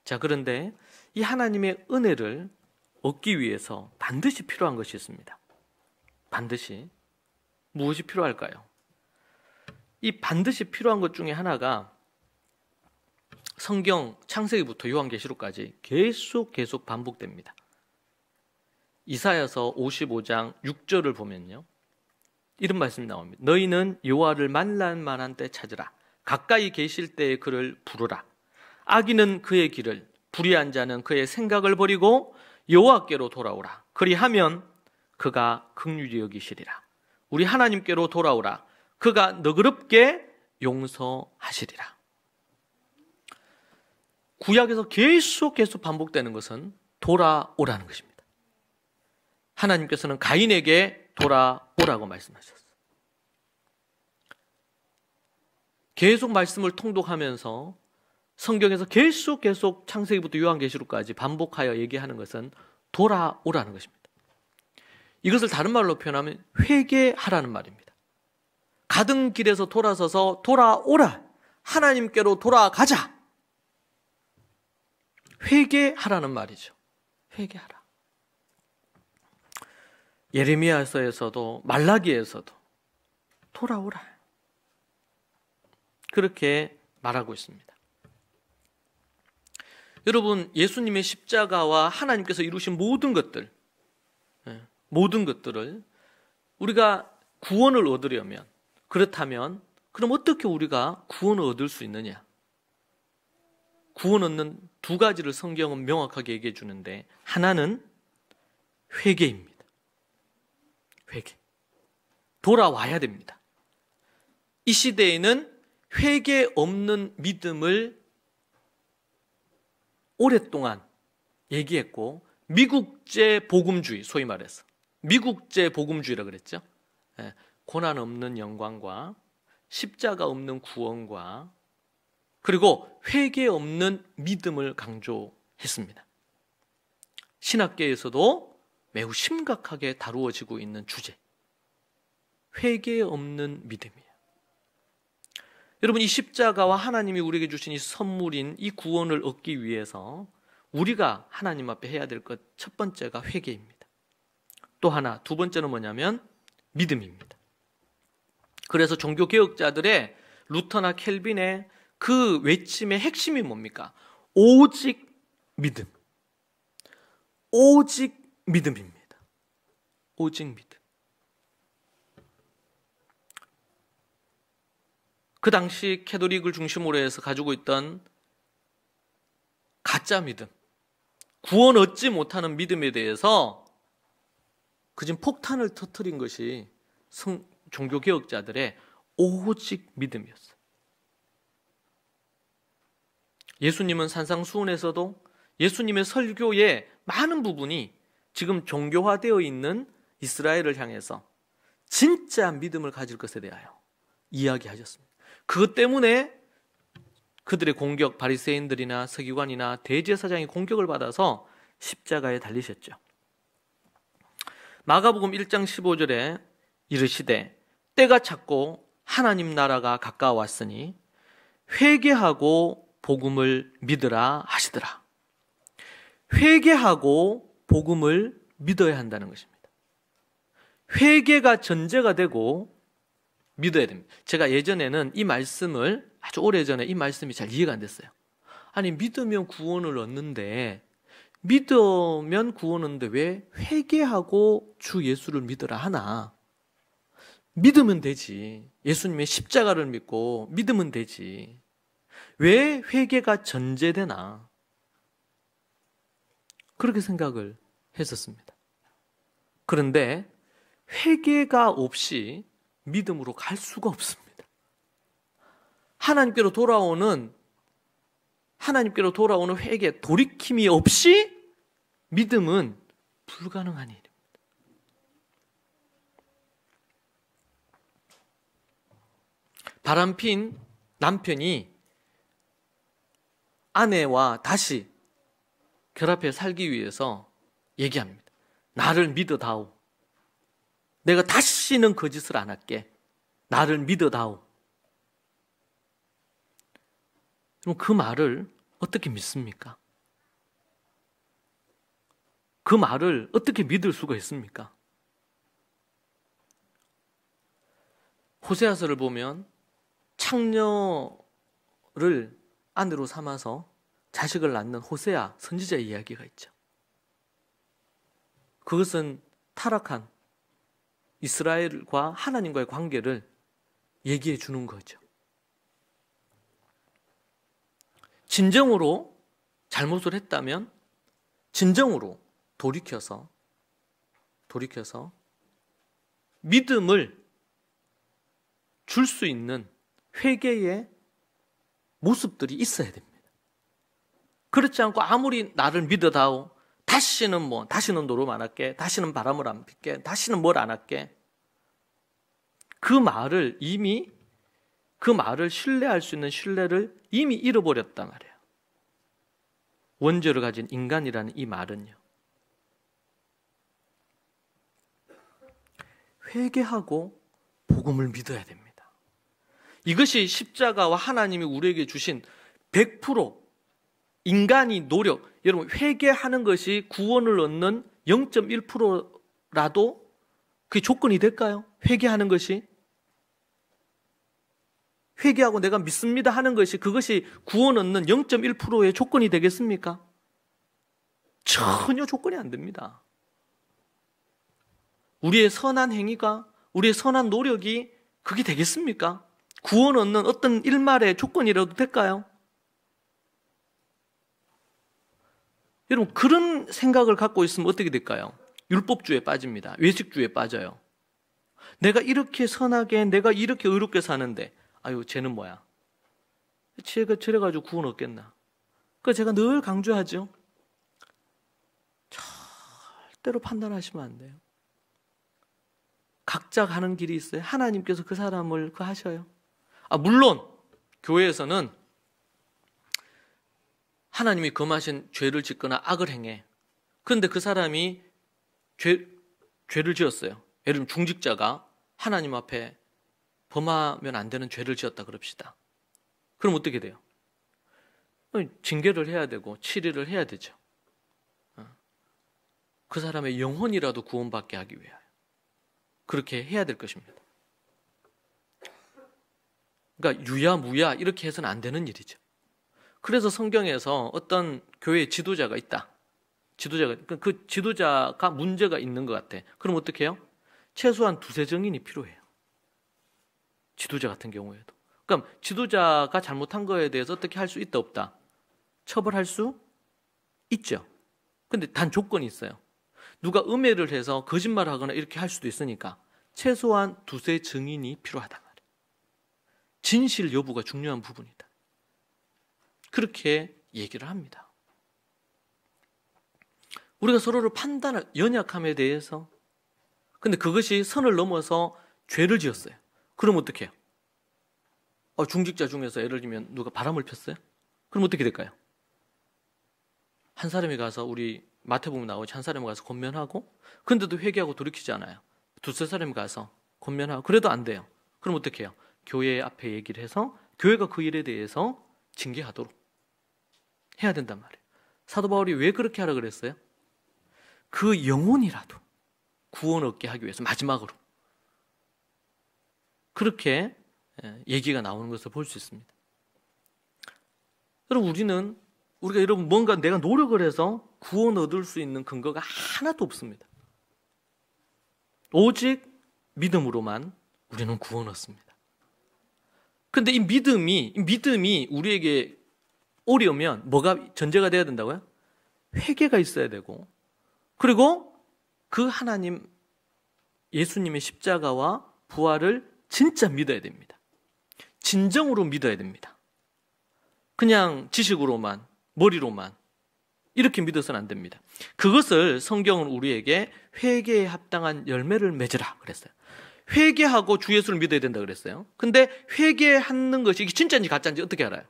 자, 그런데 이 하나님의 은혜를 얻기 위해서 반드시 필요한 것이 있습니다. 반드시. 무엇이 필요할까요? 이 반드시 필요한 것 중에 하나가 성경 창세기부터 요한계시록까지 계속 반복됩니다. 이사야서 55장 6절을 보면요, 이런 말씀이 나옵니다. 너희는 여호와를 만날 만한 때 찾으라. 가까이 계실 때에 그를 부르라. 악인은 그의 길을, 불의한 자는 그의 생각을 버리고 여호와께로 돌아오라. 그리하면 그가 긍휼히 여기시리라. 우리 하나님께로 돌아오라. 그가 너그럽게 용서하시리라. 구약에서 계속 반복되는 것은 돌아오라는 것입니다. 하나님께서는 가인에게 돌아오라고 말씀하셨어요. 계속 말씀을 통독하면서 성경에서 계속 창세기부터 요한계시록까지 반복하여 얘기하는 것은 돌아오라는 것입니다. 이것을 다른 말로 표현하면 회개하라는 말입니다. 가던 길에서 돌아서서 돌아오라. 하나님께로 돌아가자. 회개하라는 말이죠. 회개하라. 예레미야서에서도 말라기에서도 돌아오라. 그렇게 말하고 있습니다. 여러분, 예수님의 십자가와 하나님께서 이루신 모든 것들을 우리가 구원을 얻으려면, 그렇다면 그럼 어떻게 우리가 구원을 얻을 수 있느냐? 구원 얻는 두 가지를 성경은 명확하게 얘기해 주는데, 하나는 회개입니다. 회개. 돌아와야 됩니다. 이 시대에는 회개 없는 믿음을 오랫동안 얘기했고, 미국제 복음주의, 소위 말해서 미국제 복음주의라 그랬죠. 고난 없는 영광과 십자가 없는 구원과 그리고 회개 없는 믿음을 강조했습니다. 신학계에서도 매우 심각하게 다루어지고 있는 주제, 회개 없는 믿음이에요. 여러분, 이 십자가와 하나님이 우리에게 주신 이 선물인 이 구원을 얻기 위해서 우리가 하나님 앞에 해야 될 것 첫 번째가 회개입니다. 또 하나, 두 번째는 뭐냐면 믿음입니다. 그래서 종교개혁자들의 루터나 켈빈의 그 외침의 핵심이 뭡니까? 오직 믿음. 오직 믿음입니다. 오직 믿음. 그 당시 캐톨릭을 중심으로 해서 가지고 있던 가짜 믿음, 구원 얻지 못하는 믿음에 대해서 그진 폭탄을 터뜨린 것이 종교개혁자들의 오직 믿음이었어요. 예수님은 산상수훈에서도 예수님의 설교의 많은 부분이 지금 종교화되어 있는 이스라엘을 향해서 진짜 믿음을 가질 것에 대하여 이야기하셨습니다. 그것 때문에 그들의 공격, 바리새인들이나 서기관이나 대제사장의 공격을 받아서 십자가에 달리셨죠. 마가복음 1장 15절에 이르시되 때가 찼고 하나님 나라가 가까워왔으니 회개하고 복음을 믿으라 하시더라. 회개하고 복음을 믿어야 한다는 것입니다. 회개가 전제가 되고 믿어야 됩니다. 제가 예전에는 이 말씀을 아주 오래전에 이 말씀이 잘 이해가 안 됐어요. 아니, 믿으면 구원을 얻는데, 믿으면 구원 얻는데 왜 회개하고 주 예수를 믿으라 하나? 믿으면 되지. 예수님의 십자가를 믿고 믿으면 되지. 왜 회개가 전제되나? 그렇게 생각을 했었습니다. 그런데 회개가 없이 믿음으로 갈 수가 없습니다. 하나님께로 돌아오는 회개, 돌이킴이 없이 믿음은 불가능한 일입니다. 바람핀 남편이 아내와 다시 결합해 살기 위해서 얘기합니다. 나를 믿어다오. 내가 다시는 거짓을 안 할게. 나를 믿어다오. 그럼 그 말을 어떻게 믿습니까? 그 말을 어떻게 믿을 수가 있습니까? 호세아서를 보면 창녀를 아내로 삼아서 자식을 낳는 호세아 선지자의 이야기가 있죠. 그것은 타락한 이스라엘과 하나님과의 관계를 얘기해 주는 거죠. 진정으로 잘못을 했다면 진정으로 돌이켜서 믿음을 줄 수 있는 회개의 모습들이 있어야 됩니다. 그렇지 않고 아무리 나를 믿어다오, 다시는 노름 안 할게, 다시는 바람을 안 필게, 다시는 뭘 안 할게. 그 말을 신뢰할 수 있는 신뢰를 이미 잃어버렸단 말이에요. 원죄를 가진 인간이라는 이 말은요. 회개하고 복음을 믿어야 됩니다. 이것이 십자가와 하나님이 우리에게 주신 100% 인간이 노력, 여러분 회개하는 것이 구원을 얻는 0.1%라도 그게 조건이 될까요? 회개하는 것이? 회개하고 내가 믿습니다 하는 것이 그것이 구원 얻는 0.1%의 조건이 되겠습니까? 전혀 조건이 안 됩니다. 우리의 선한 행위가, 우리의 선한 노력이 그게 되겠습니까? 구원 얻는 어떤 일말의 조건이라도 될까요? 여러분 그런 생각을 갖고 있으면 어떻게 될까요? 율법주의에 빠집니다. 외식주의에 빠져요. 내가 이렇게 선하게, 내가 이렇게 의롭게 사는데 아유 쟤는 뭐야? 쟤가 저래가지고 구원 얻겠나? 그래서 제가 늘 강조하죠. 절대로 판단하시면 안 돼요. 각자 가는 길이 있어요. 하나님께서 그 사람을 하셔요. 물론 교회에서는 하나님이 금하신 죄를 짓거나 악을 행해. 그런데 그 사람이 죄를 지었어요. 예를 들면 중직자가 하나님 앞에 범하면 안 되는 죄를 지었다 그럽시다. 그럼 어떻게 돼요? 징계를 해야 되고 치리를 해야 되죠. 그 사람의 영혼이라도 구원받게 하기 위하여 그렇게 해야 될 것입니다. 그러니까 유야무야 이렇게 해서는 안 되는 일이죠. 그래서 성경에서 어떤 교회 지도자가 있다. 그 지도자가 문제가 있는 것 같아. 그럼 어떻게 해요? 최소한 2-3 증인이 필요해요. 지도자 같은 경우에도. 그럼 지도자가 잘못한 거에 대해서 어떻게 할 수 있다 없다? 처벌할 수 있죠. 근데 단 조건이 있어요. 누가 음해를 해서 거짓말을 하거나 이렇게 할 수도 있으니까 최소한 2-3 증인이 필요하다 말이에요. 진실 여부가 중요한 부분이다. 그렇게 얘기를 합니다. 우리가 서로를 판단할 연약함에 대해서 근데 그것이 선을 넘어서 죄를 지었어요. 그럼 어떻게 해요? 중직자 중에서 예를 들면 누가 바람을 폈어요? 그럼 어떻게 될까요? 한 사람이 가서 우리 마태복음 나오지 한 사람이 가서 권면하고 근데도 회개하고 돌이키지 않아요. 2-3 사람이 가서 권면하고 그래도 안 돼요. 그럼 어떻게 해요? 교회 앞에 얘기를 해서 교회가 그 일에 대해서 징계하도록 해야 된단 말이에요. 사도 바울이 왜 그렇게 하라 그랬어요? 그 영혼이라도 구원 얻게 하기 위해서 마지막으로 그렇게 얘기가 나오는 것을 볼 수 있습니다. 여러분 우리가 여러분 뭔가 내가 노력을 해서 구원 얻을 수 있는 근거가 하나도 없습니다. 오직 믿음으로만 우리는 구원 얻습니다. 그런데 이 믿음이 우리에게 오려면 뭐가 전제가 돼야 된다고요? 회개가 있어야 되고 그리고 그 하나님 예수님의 십자가와 부활을 진짜 믿어야 됩니다. 진정으로 믿어야 됩니다. 그냥 지식으로만 머리로만 이렇게 믿어서는 안 됩니다. 그것을 성경은 우리에게 회개에 합당한 열매를 맺으라 그랬어요. 회개하고 주 예수를 믿어야 된다 그랬어요. 근데 회개하는 것이 이게 진짜인지 가짜인지 어떻게 알아요?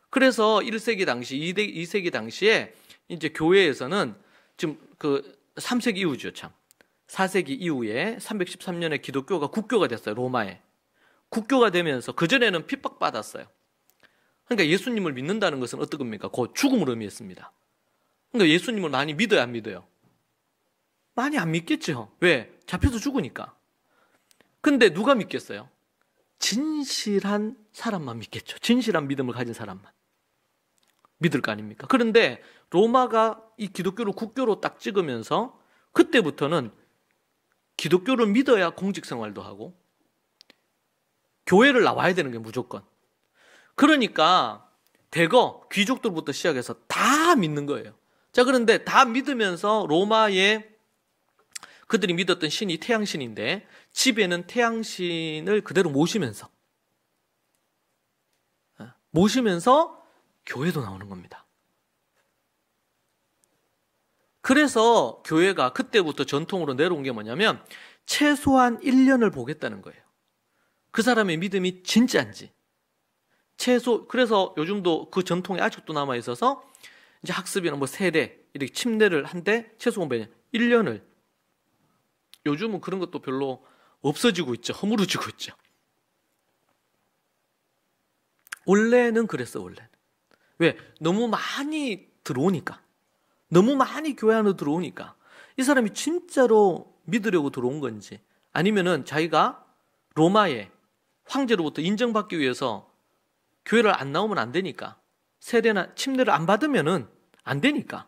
그래서 1세기 당시, 2세기 당시에 이제 교회에서는 지금 그 3세기 이후죠, 참. 4세기 이후에 313년에 기독교가 국교가 됐어요, 로마에. 국교가 되면서 그전에는 핍박받았어요. 그러니까 예수님을 믿는다는 것은 어떤 겁니까? 곧 죽음을 의미했습니다. 그러니까 예수님을 많이 믿어야 안 믿어요? 많이 안 믿겠죠. 왜? 잡혀서 죽으니까. 근데 누가 믿겠어요? 진실한 사람만 믿겠죠. 진실한 믿음을 가진 사람만. 믿을 거 아닙니까? 그런데 로마가 이 기독교를 국교로 딱 찍으면서 그때부터는 기독교를 믿어야 공직 생활도 하고 교회를 나와야 되는 게 무조건. 그러니까 대거 귀족들부터 시작해서 다 믿는 거예요. 자, 그런데 다 믿으면서 로마에 그들이 믿었던 신이 태양신인데 집에는 태양신을 그대로 모시면서 교회도 나오는 겁니다. 그래서 교회가 그때부터 전통으로 내려온 게 뭐냐면 최소한 1년을 보겠다는 거예요. 그 사람의 믿음이 진짜인지. 그래서 요즘도 그 전통이 아직도 남아 있어서 이제 학습이나 뭐 세례 이렇게 침례를 한데 최소한 1년을 요즘은 그런 것도 별로 없어지고 있죠. 허물어지고 있죠. 원래는 그랬어, 원래는. 왜? 너무 많이 들어오니까. 너무 많이 교회 안으로 들어오니까. 이 사람이 진짜로 믿으려고 들어온 건지, 아니면은 자기가 로마의 황제로부터 인정받기 위해서 교회를 안 나오면 안 되니까, 세례나 침례를 안 받으면은 안 되니까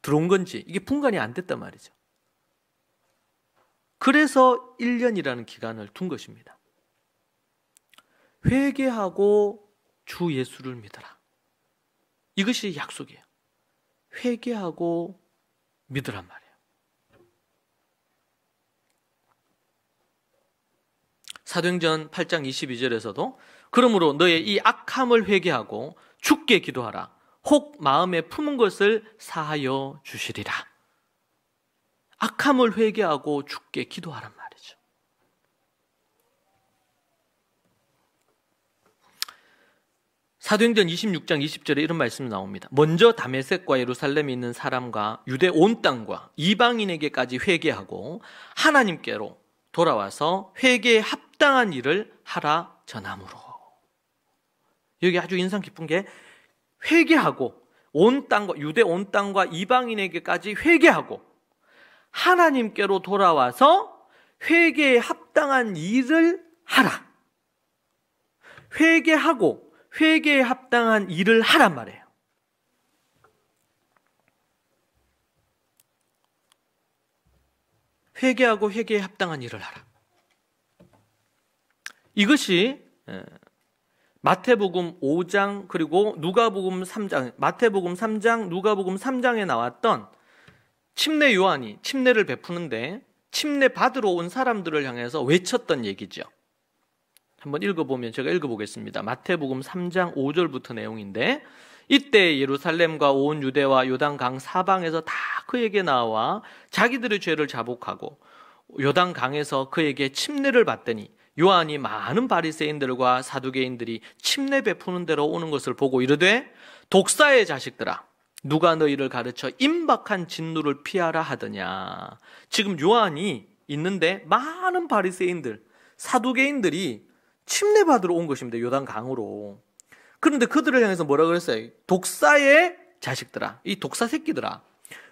들어온 건지, 이게 분간이 안 됐단 말이죠. 그래서 1년이라는 기간을 둔 것입니다. 회개하고 주 예수를 믿어라. 이것이 약속이에요. 회개하고 믿으란 말이에요. 사도행전 8장 22절에서도 그러므로 너의 이 악함을 회개하고 주께 기도하라. 혹 마음에 품은 것을 사하여 주시리라. 악함을 회개하고 주께 기도하란 말이죠. 사도행전 26장 20절에 이런 말씀이 나옵니다. 먼저 다메섹과 예루살렘에 있는 사람과 유대 온 땅과 이방인에게까지 회개하고 하나님께로 돌아와서 회개에 합당한 일을 하라 전함으로. 여기 아주 인상 깊은 게 회개하고 온 땅과 유대 온 땅과 이방인에게까지 회개하고 하나님께로 돌아와서 회개에 합당한 일을 하라. 회개하고 회개에 합당한 일을 하란 말이에요. 회개하고 회개에 합당한 일을 하라. 이것이 마태복음 5장 그리고 누가복음 3장, 마태복음 3장, 누가복음 3장에 나왔던 침례 요한이 침례를 베푸는데 침례 받으러 온 사람들을 향해서 외쳤던 얘기죠. 한번 읽어보면 제가 읽어보겠습니다. 마태복음 3장 5절부터 내용인데 이때 예루살렘과 온 유대와 요단강 사방에서 다 그에게 나와 자기들의 죄를 자복하고 요단강에서 그에게 침례를 받더니 요한이 많은 바리새인들과 사두개인들이 침례 베푸는 데로 오는 것을 보고 이르되 독사의 자식들아 누가 너희를 가르쳐 임박한 진노를 피하라 하더냐. 지금 요한이 있는데 많은 바리새인들, 사두개인들이 침례 받으러 온 것입니다. 요단강으로. 그런데 그들을 향해서 뭐라 그랬어요? 독사의 자식들아, 이 독사 새끼들아,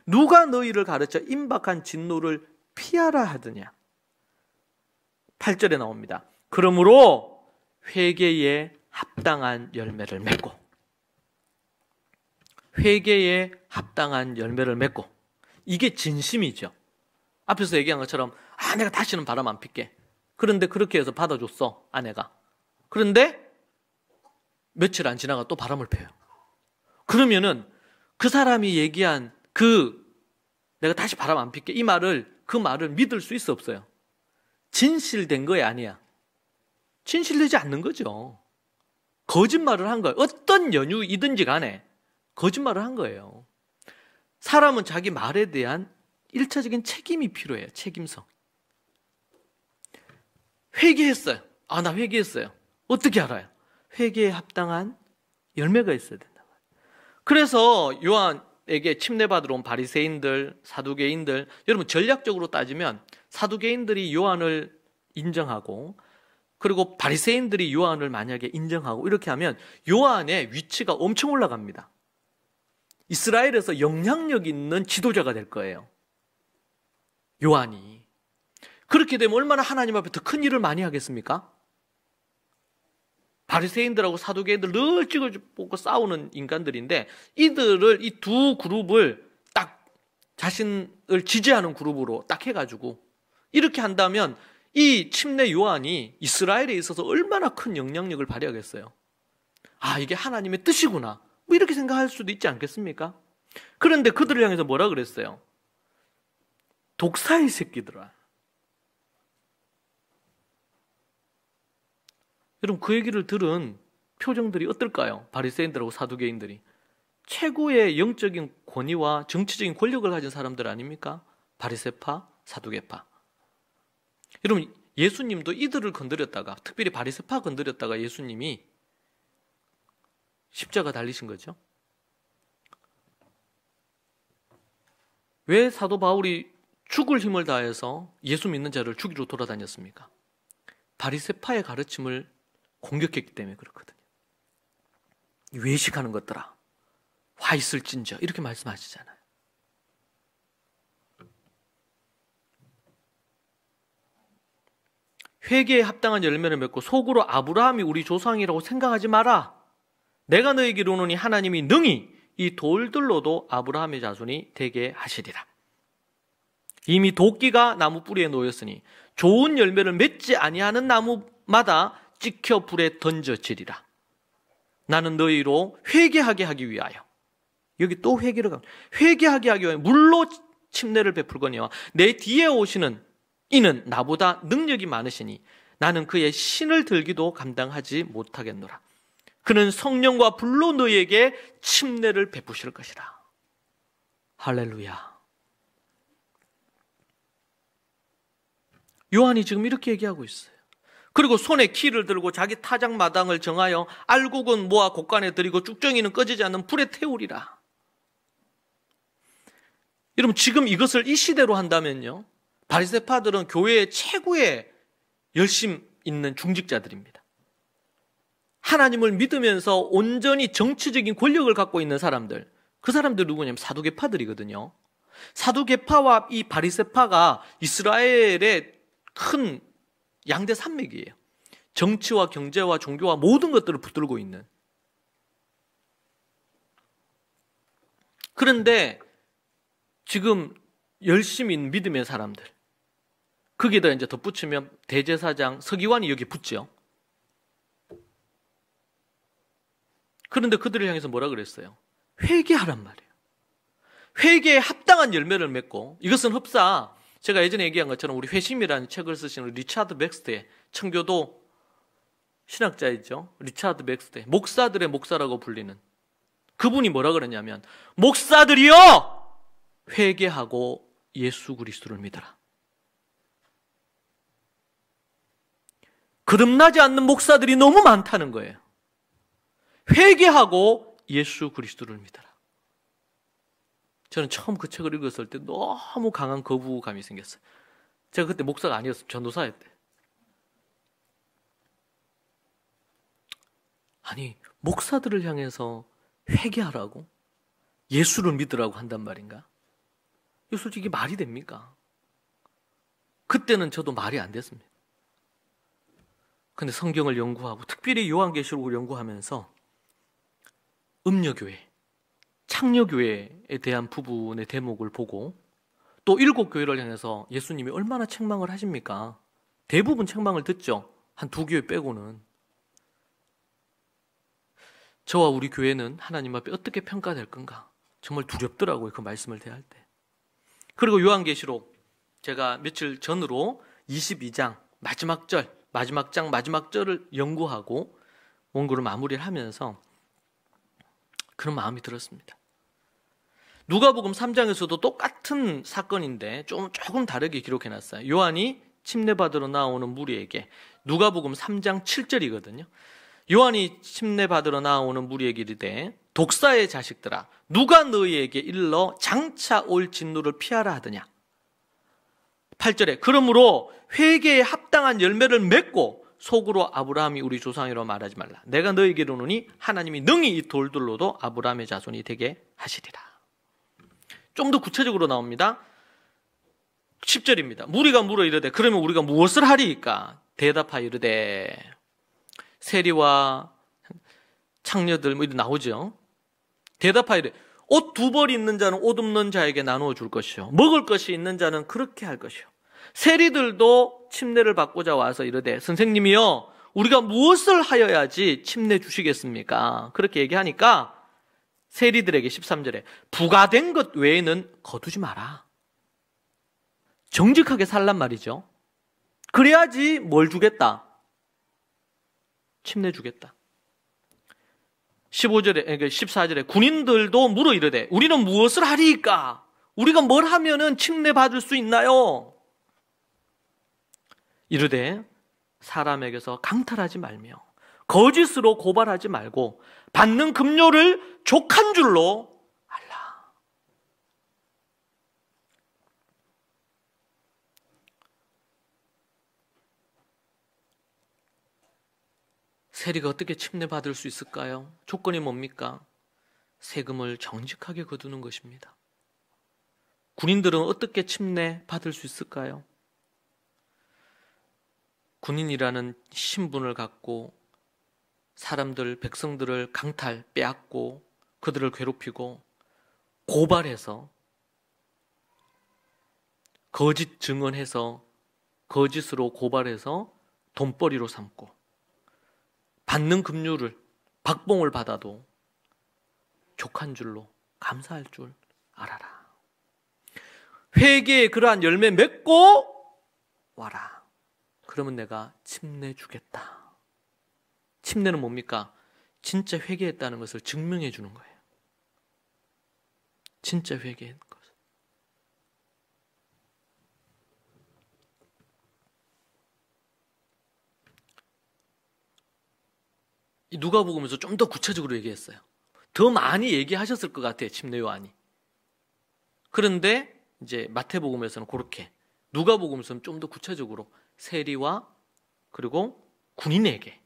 누가 너희를 가르쳐 임박한 진노를 피하라 하더냐. 8절에 나옵니다. 그러므로 회개에 합당한 열매를 맺고, 회개에 합당한 열매를 맺고, 이게 진심이죠. 앞에서 얘기한 것처럼 내가 다시는 바람 안 필게. 그런데 그렇게 해서 받아줬어, 아내가. 그런데 며칠 안 지나가 또 바람을 펴요. 그러면은 그 사람이 얘기한 내가 다시 바람 안 필게, 그 말을 믿을 수 있어, 없어요? 진실된 거야, 아니야? 진실되지 않는 거죠. 거짓말을 한 거예요. 어떤 연유이든지 간에 거짓말을 한 거예요. 사람은 자기 말에 대한 1차적인 책임이 필요해요. 책임성. 회개했어요. 나 회개했어요. 어떻게 알아요? 회개에 합당한 열매가 있어야 된다. 그래서 요한에게 침례받으러 온 바리새인들, 사두개인들, 여러분 전략적으로 따지면 사두개인들이 요한을 인정하고 그리고 바리새인들이 요한을 만약에 인정하고 이렇게 하면 요한의 위치가 엄청 올라갑니다. 이스라엘에서 영향력 있는 지도자가 될 거예요. 요한이. 그렇게 되면 얼마나 하나님 앞에 더 큰 일을 많이 하겠습니까? 바리새인들하고 사두개인들 늘 찍어보고 싸우는 인간들인데 이들을, 이 두 그룹을 딱 자신을 지지하는 그룹으로 딱 해가지고 이렇게 한다면 이 침례 요한이 이스라엘에 있어서 얼마나 큰 영향력을 발휘하겠어요. 이게 하나님의 뜻이구나, 뭐 이렇게 생각할 수도 있지 않겠습니까? 그런데 그들을 향해서 뭐라 그랬어요? 독사의 새끼들아. 여러분 그 얘기를 들은 표정들이 어떨까요? 바리새인들하고 사두개인들이. 최고의 영적인 권위와 정치적인 권력을 가진 사람들 아닙니까? 바리새파, 사두개파. 여러분 예수님도 이들을 건드렸다가, 특별히 바리새파 건드렸다가 예수님이 십자가 달리신 거죠. 왜 사도 바울이 죽을 힘을 다해서 예수 믿는 자를 죽이러 돌아다녔습니까? 바리새파의 가르침을 공격했기 때문에 그렇거든요. 외식하는 것들아 화 있을진저 이렇게 말씀하시잖아요. 회개에 합당한 열매를 맺고 속으로 아브라함이 우리 조상이라고 생각하지 마라. 내가 너에게 이르노니 하나님이 능히 이 돌들로도 아브라함의 자손이 되게 하시리라. 이미 도끼가 나무 뿌리에 놓였으니 좋은 열매를 맺지 아니하는 나무마다 찍혀 불에 던져지리라. 나는 너희로 회개하게 하기 위하여, 여기 또 회개를 가면 회개하게 하기 위하여 물로 침례를 베풀거니와 내 뒤에 오시는 이는 나보다 능력이 많으시니 나는 그의 신을 들기도 감당하지 못하겠노라. 그는 성령과 불로 너희에게 침례를 베푸실 것이라. 할렐루야. 요한이 지금 이렇게 얘기하고 있어요. 그리고 손에 키를 들고 자기 타작 마당을 정하여 알곡은 모아 곡간에 들이고 쭉정이는 꺼지지 않는 불에 태우리라. 여러분, 지금 이것을 이 시대로 한다면요, 바리새파들은 교회의 최고의 열심 있는 중직자들입니다. 하나님을 믿으면서 온전히 정치적인 권력을 갖고 있는 사람들, 그 사람들 누구냐면 사두개파들이거든요. 사두개파와 이 바리새파가 이스라엘의 큰 양대 산맥이에요. 정치와 경제와 종교와 모든 것들을 붙들고 있는. 그런데 지금 열심히 믿음의 사람들, 거기에다 이제 덧붙이면 대제사장 서기관이 여기 붙죠. 그런데 그들을 향해서 뭐라 그랬어요? 회개하란 말이에요. 회개에 합당한 열매를 맺고, 이것은 흡사 제가 예전에 얘기한 것처럼 우리 회심이라는 책을 쓰신 리차드 백스터의, 청교도 신학자이죠. 리차드 백스터, 목사들의 목사라고 불리는 그분이 뭐라 그러냐면, 목사들이여 회개하고 예수 그리스도를 믿어라. 거듭나지 않는 목사들이 너무 많다는 거예요. 회개하고 예수 그리스도를 믿어라. 저는 처음 그 책을 읽었을 때 너무 강한 거부감이 생겼어요. 제가 그때 목사가 아니었어요. 전도사였대. 아니, 목사들을 향해서 회개하라고? 예수를 믿으라고 한단 말인가? 이거 솔직히 말이 됩니까? 그때는 저도 말이 안 됐습니다. 근데 성경을 연구하고 특별히 요한계시록을 연구하면서 음녀교회, 창녀교회에 대한 부분의 대목을 보고, 또 7교회를 향해서 예수님이 얼마나 책망을 하십니까? 대부분 책망을 듣죠. 한 2교회 빼고는. 저와 우리 교회는 하나님 앞에 어떻게 평가될 건가? 정말 두렵더라고요, 그 말씀을 대할 때. 그리고 요한계시록, 제가 며칠 전으로 22장 마지막 절, 마지막 장 마지막 절을 연구하고 원고를 마무리를 하면서 그런 마음이 들었습니다. 누가복음 3장에서도 똑같은 사건인데 조금 다르게 기록해놨어요. 요한이 침례받으러 나오는 무리에게, 누가복음 3장 7절이거든요. 요한이 침례받으러 나오는 무리에게 이르되 독사의 자식들아, 누가 너희에게 일러 장차 올 진노를 피하라 하더냐. 8절에 그러므로 회개에 합당한 열매를 맺고 속으로 아브라함이 우리 조상이라고 말하지 말라. 내가 너에게 이르노니 하나님이 능히 이 돌들로도 아브라함의 자손이 되게 하시리라. 좀 더 구체적으로 나옵니다. 10절입니다. 무리가 물어 이르되 그러면 우리가 무엇을 하리이까? 대답하여 이르되, 세리와 창녀들 뭐 이렇게 나오죠. 대답하여 이르되 옷 2벌 있는 자는 옷 없는 자에게 나누어 줄 것이요, 먹을 것이 있는 자는 그렇게 할 것이요, 세리들도 침례를 받고자 와서 이르되 선생님이여 우리가 무엇을 하여야지 침례 주시겠습니까? 그렇게 얘기하니까 세리들에게 13절에 부가된 것 외에는 거두지 마라. 정직하게 살란 말이죠. 그래야지 뭘 주겠다? 침례 주겠다. 14절에 군인들도 물어 이르되 우리는 무엇을 하리이까? 우리가 뭘 하면은 침례 받을 수 있나요? 이르되 사람에게서 강탈하지 말며 거짓으로 고발하지 말고 받는 급료를 족한 줄로 알라. 세리가 어떻게 침례받을 수 있을까요? 조건이 뭡니까? 세금을 정직하게 거두는 것입니다. 군인들은 어떻게 침례받을 수 있을까요? 군인이라는 신분을 갖고 사람들, 백성들을 강탈, 빼앗고 그들을 괴롭히고 고발해서 거짓 증언해서 거짓으로 고발해서 돈벌이로 삼고 받는 급료를 박봉을 받아도 족한 줄로 감사할 줄 알아라. 회개의 그러한 열매 맺고 와라. 그러면 내가 침례 주겠다. 침례는 뭡니까? 진짜 회개했다는 것을 증명해 주는 거예요. 진짜 회개한 것. 이 누가복음에서 좀 더 구체적으로 얘기했어요. 더 많이 얘기하셨을 것 같아요, 침례 요한이. 그런데 이제 마태복음에서는 그렇게, 누가복음에서는 좀 더 구체적으로 세리와 그리고 군인에게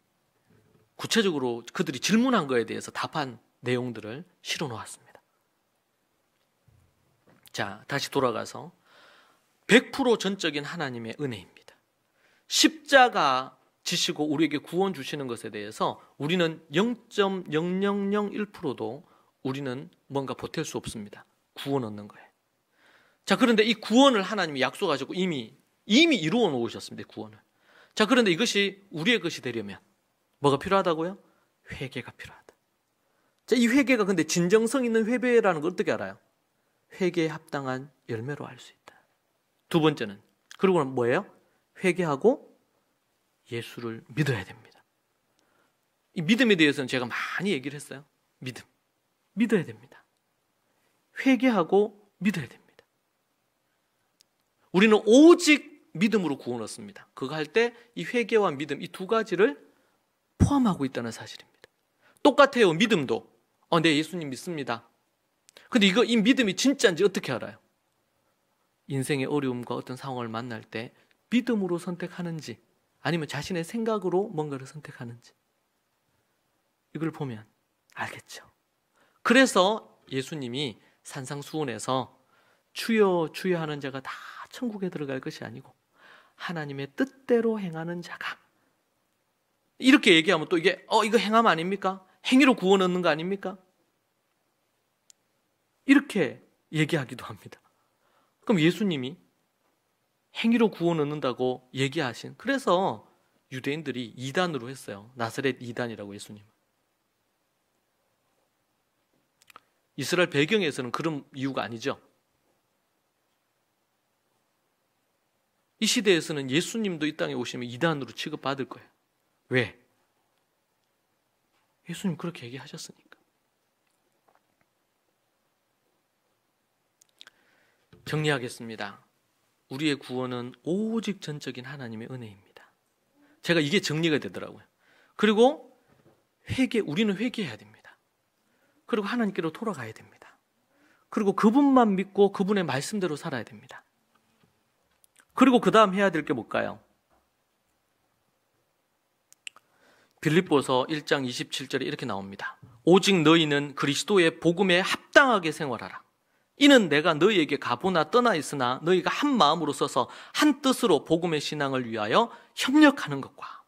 구체적으로 그들이 질문한 거에 대해서 답한 내용들을 실어 놓았습니다. 자, 다시 돌아가서 100% 전적인 하나님의 은혜입니다. 십자가 지시고 우리에게 구원 주시는 것에 대해서 우리는 0.0001%도 우리는 뭔가 보탤 수 없습니다. 구원 얻는 거예요. 자, 그런데 이 구원을 하나님이 약속하시고 이미 이루어 놓으셨습니다. 구원을. 자, 그런데 이것이 우리의 것이 되려면 뭐가 필요하다고요? 회개가 필요하다. 자, 이 회개가 근데 진정성 있는 회개라는 걸 어떻게 알아요? 회개에 합당한 열매로 알 수 있다. 두 번째는, 그리고는 뭐예요? 회개하고 예수를 믿어야 됩니다. 이 믿음에 대해서는 제가 많이 얘기를 했어요. 믿어야 됩니다. 회개하고 믿어야 됩니다. 우리는 오직 믿음으로 구원 얻습니다. 그거 할 때 이 회개와 믿음, 이 두 가지를 포함하고 있다는 사실입니다. 똑같아요. 믿음도. 네, 예수님 믿습니다. 근데 이 믿음이 진짜인지 어떻게 알아요? 인생의 어려움과 어떤 상황을 만날 때 믿음으로 선택하는지 아니면 자신의 생각으로 뭔가를 선택하는지 이걸 보면 알겠죠. 그래서 예수님이 산상수훈에서 주여 주여 하는 자가 다 천국에 들어갈 것이 아니고 하나님의 뜻대로 행하는 자가, 이렇게 얘기하면 또 이게 이거 행함 아닙니까? 행위로 구원 얻는 거 아닙니까? 이렇게 얘기하기도 합니다. 그럼 예수님이 행위로 구원 얻는다고 얘기하신, 그래서 유대인들이 이단으로 했어요. 나사렛 이단이라고 예수님. 이스라엘 배경에서는 그런 이유가 아니죠. 이 시대에서는 예수님도 이 땅에 오시면 이단으로 취급받을 거예요. 왜? 예수님 그렇게 얘기하셨으니까. 정리하겠습니다. 우리의 구원은 오직 전적인 하나님의 은혜입니다. 제가 이게 정리가 되더라고요. 그리고 우리는 회개해야 됩니다. 그리고 하나님께로 돌아가야 됩니다. 그리고 그분만 믿고 그분의 말씀대로 살아야 됩니다. 그리고 그 다음 해야 될 게 뭘까요? 빌립보서 1장 27절에 이렇게 나옵니다. 오직 너희는 그리스도의 복음에 합당하게 생활하라. 이는 내가 너희에게 가보나 떠나 있으나 너희가 한 마음으로 서서 한 뜻으로 복음의 신앙을 위하여 협력하는 것과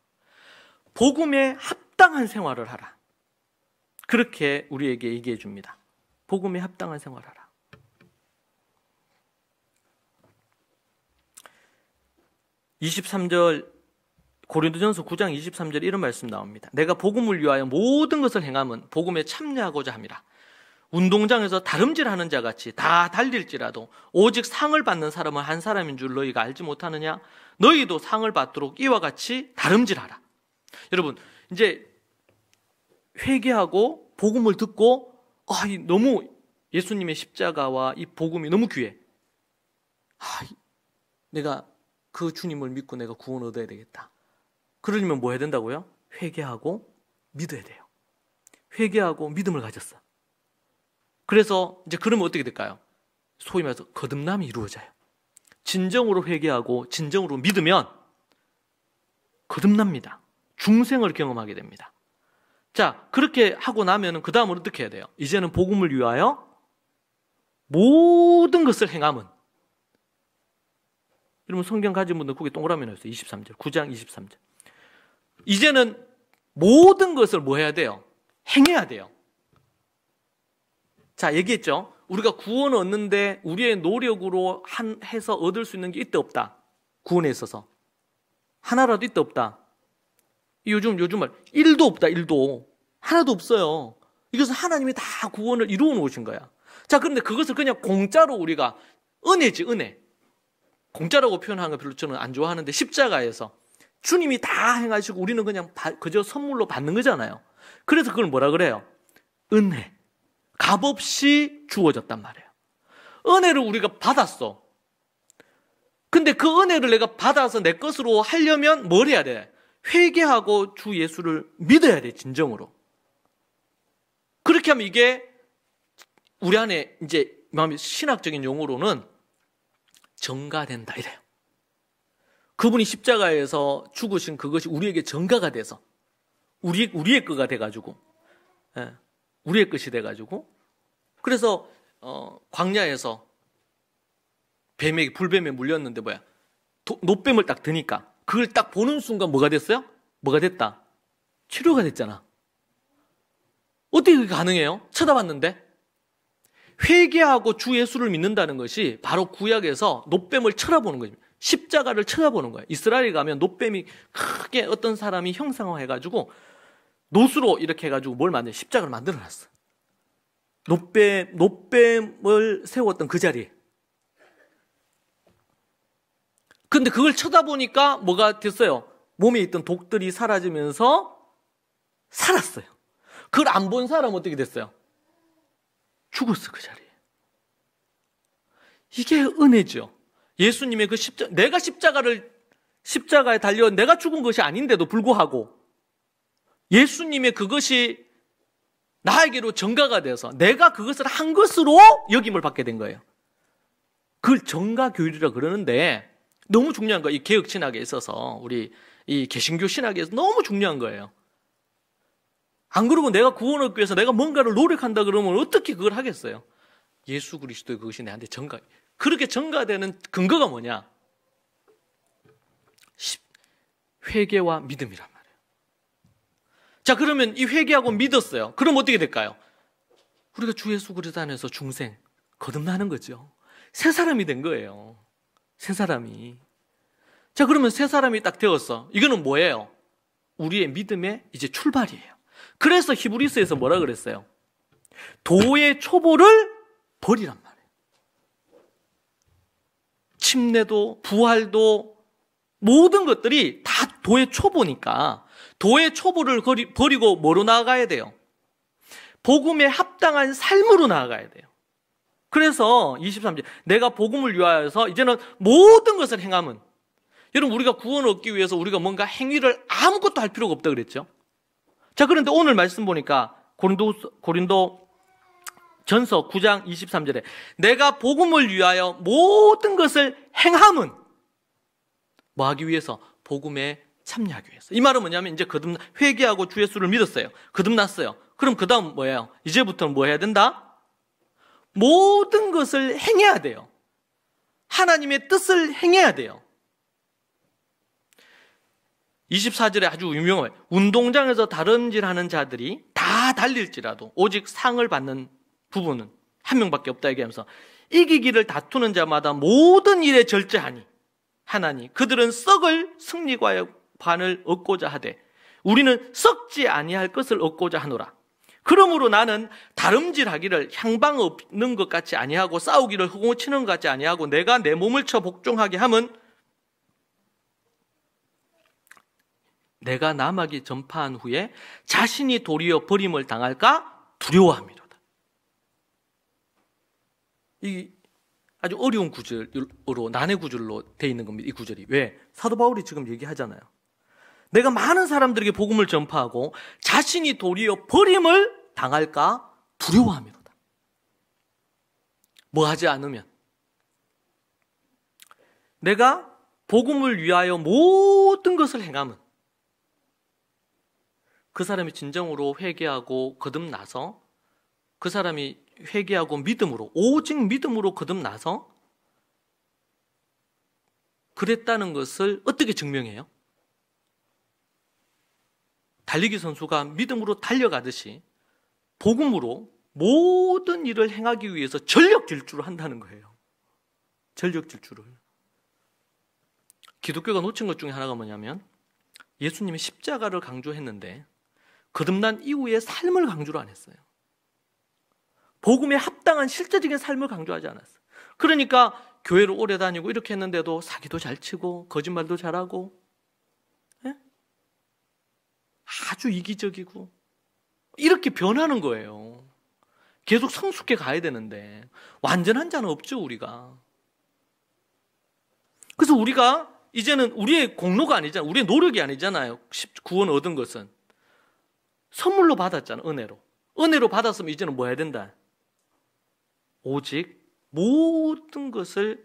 복음에 합당한 생활을 하라. 그렇게 우리에게 얘기해 줍니다. 복음에 합당한 생활을 하라. 고린도전서 9장 23절에 이런 말씀 나옵니다. 내가 복음을 위하여 모든 것을 행함은 복음에 참여하고자 함이라. 운동장에서 다름질하는 자 같이 다 달릴지라도 오직 상을 받는 사람은 한 사람인 줄 너희가 알지 못하느냐? 너희도 상을 받도록 이와 같이 다름질하라. 여러분, 이제 회개하고 복음을 듣고 너무 예수님의 십자가와 이 복음이 너무 귀해. 내가 그 주님을 믿고 내가 구원 얻어야 되겠다. 그러려면 뭐 해야 된다고요? 회개하고 믿어야 돼요. 회개하고 믿음을 가졌어. 그래서 이제 그러면 어떻게 될까요? 소위 말해서 거듭남이 이루어져요. 진정으로 회개하고 진정으로 믿으면 거듭납니다. 중생을 경험하게 됩니다. 자, 그렇게 하고 나면은 그 다음은 어떻게 해야 돼요? 이제는 복음을 위하여 모든 것을 행함은. 여러분 성경 가진 분들 거기 동그라미 넣었어요. 23절, 9장 23절. 이제는 모든 것을 뭐 해야 돼요? 행해야 돼요. 자, 얘기했죠? 우리가 구원을 얻는데 우리의 노력으로 해서 얻을 수 있는 게 있다 없다? 구원에 있어서 하나라도 있다 없다? 요즘 말 1도 없다. 1도 하나도 없어요. 이것은 하나님이 다 구원을 이루어 놓으신 거야. 자, 그런데 그것을 그냥 공짜로 우리가 은혜지, 은혜. 공짜라고 표현하는 거 별로 저는 안 좋아하는데 십자가에서 주님이 다 행하시고 우리는 그냥 그저 선물로 받는 거잖아요. 그래서 그걸 뭐라 그래요? 은혜. 값없이 주어졌단 말이에요. 은혜를 우리가 받았어. 근데 그 은혜를 내가 받아서 내 것으로 하려면 뭘 해야 돼? 회개하고 주 예수를 믿어야 돼, 진정으로. 그렇게 하면 이게 우리 안에 이제 신학적인 용어로는 전가된다 이래요. 그분이 십자가에서 죽으신 그것이 우리에게 전가가 돼서 우리의 거가 돼가지고, 우리의 것이 돼가지고, 그래서 광야에서 불뱀에 물렸는데 노뱀을 딱 드니까 그걸 딱 보는 순간 뭐가 됐어요? 뭐가 됐다? 치료가 됐잖아. 어떻게 그게 가능해요? 쳐다봤는데? 회개하고 주 예수를 믿는다는 것이 바로 구약에서 노뱀을 쳐다보는 거예요. 십자가를 쳐다보는 거예요. 이스라엘 가면 노뱀이 크게 어떤 사람이 형상화해가지고 노수로 이렇게 해가지고 뭘 만들어? 십자가를 만들어놨어. 노뱀을 세웠던 그 자리에. 근데 그걸 쳐다보니까 뭐가 됐어요? 몸에 있던 독들이 사라지면서 살았어요. 그걸 안 본 사람은 어떻게 됐어요? 죽었어, 그 자리에. 이게 은혜죠. 예수님의 그 내가 십자가에 달려 내가 죽은 것이 아닌데도 불구하고 예수님의 그것이 나에게로 전가가 돼서 내가 그것을 한 것으로 여김을 받게 된 거예요. 그걸 전가교율이라 그러는데 너무 중요한 거예요. 이 개혁 신학에 있어서 우리 이 개신교 신학에서 너무 중요한 거예요. 안 그러고 내가 구원 얻기 위해서 내가 뭔가를 노력한다 그러면 어떻게 그걸 하겠어요? 예수 그리스도의 그것이 내한테 전가. 그렇게 전가되는 근거가 뭐냐? 회개와 믿음이란 말이에요. 자, 그러면 이 회개하고 믿었어요. 그럼 어떻게 될까요? 우리가 주 예수 그리스도 안에서 중생 거듭나는 거죠. 새 사람이 된 거예요. 새 사람이. 자, 그러면 새 사람이 딱 되었어. 이거는 뭐예요? 우리의 믿음의 이제 출발이에요. 그래서 히브리서에서 뭐라 그랬어요? 도의 초보를 버리란 말이에요. 침례도 부활도 모든 것들이 다 도의 초보니까 도의 초보를 버리고 뭐로 나아가야 돼요? 복음에 합당한 삶으로 나아가야 돼요. 그래서 23절 내가 복음을 위하여서 이제는 모든 것을 행함은, 여러분 우리가 구원을 얻기 위해서 우리가 뭔가 행위를 아무것도 할 필요가 없다 그랬죠. 자, 그런데 오늘 말씀 보니까 고린도 전서 9장 23절에 내가 복음을 위하여 모든 것을 행함은 뭐 하기 위해서? 복음에 참여하기 위해서. 이 말은 뭐냐면 이제 회개하고 주 예수를 믿었어요. 거듭났어요. 그럼 그 다음 뭐예요? 이제부터는 뭐 해야 된다? 모든 것을 행해야 돼요. 하나님의 뜻을 행해야 돼요. 24절에 아주 유명해요. 운동장에서 다름질하는 자들이 다 달릴지라도 오직 상을 받는 부분은 한 명밖에 없다 얘기하면서 이기기를 다투는 자마다 모든 일에 절제하니 하나니 그들은 썩을 승리과의 반을 얻고자 하되 우리는 썩지 아니할 것을 얻고자 하노라. 그러므로 나는 다름질하기를 향방 없는 것 같이 아니하고 싸우기를 허공치는 것 같이 아니하고 내가 내 몸을 쳐 복종하게 함은 내가 남에게 전파한 후에 자신이 도리어 버림을 당할까 두려워함이로다. 이 아주 어려운 구절로 난해 구절로 되어 있는 겁니다. 이 구절이. 왜? 사도 바울이 지금 얘기하잖아요. 내가 많은 사람들에게 복음을 전파하고 자신이 도리어 버림을 당할까 두려워함이로다. 뭐 하지 않으면 내가 복음을 위하여 모든 것을 행함은 그 사람이 진정으로 회개하고 거듭나서 그 사람이 회개하고 믿음으로, 오직 믿음으로 거듭나서 그랬다는 것을 어떻게 증명해요? 달리기 선수가 믿음으로 달려가듯이 복음으로 모든 일을 행하기 위해서 전력 질주를 한다는 거예요. 전력 질주를. 기독교가 놓친 것 중에 하나가 뭐냐면 예수님이 십자가를 강조했는데 거듭난 이후의 삶을 강조를 안 했어요. 복음에 합당한 실제적인 삶을 강조하지 않았어요. 그러니까 교회를 오래 다니고 이렇게 했는데도 사기도 잘 치고 거짓말도 잘하고, 예? 아주 이기적이고 이렇게 변하는 거예요. 계속 성숙해 가야 되는데 완전한 자는 없죠, 우리가. 그래서 우리가 이제는 우리의 공로가 아니잖아요. 우리의 노력이 아니잖아요. 구원 얻은 것은 선물로 받았잖아요. 은혜로 받았으면 이제는 뭐 해야 된다? 오직 모든 것을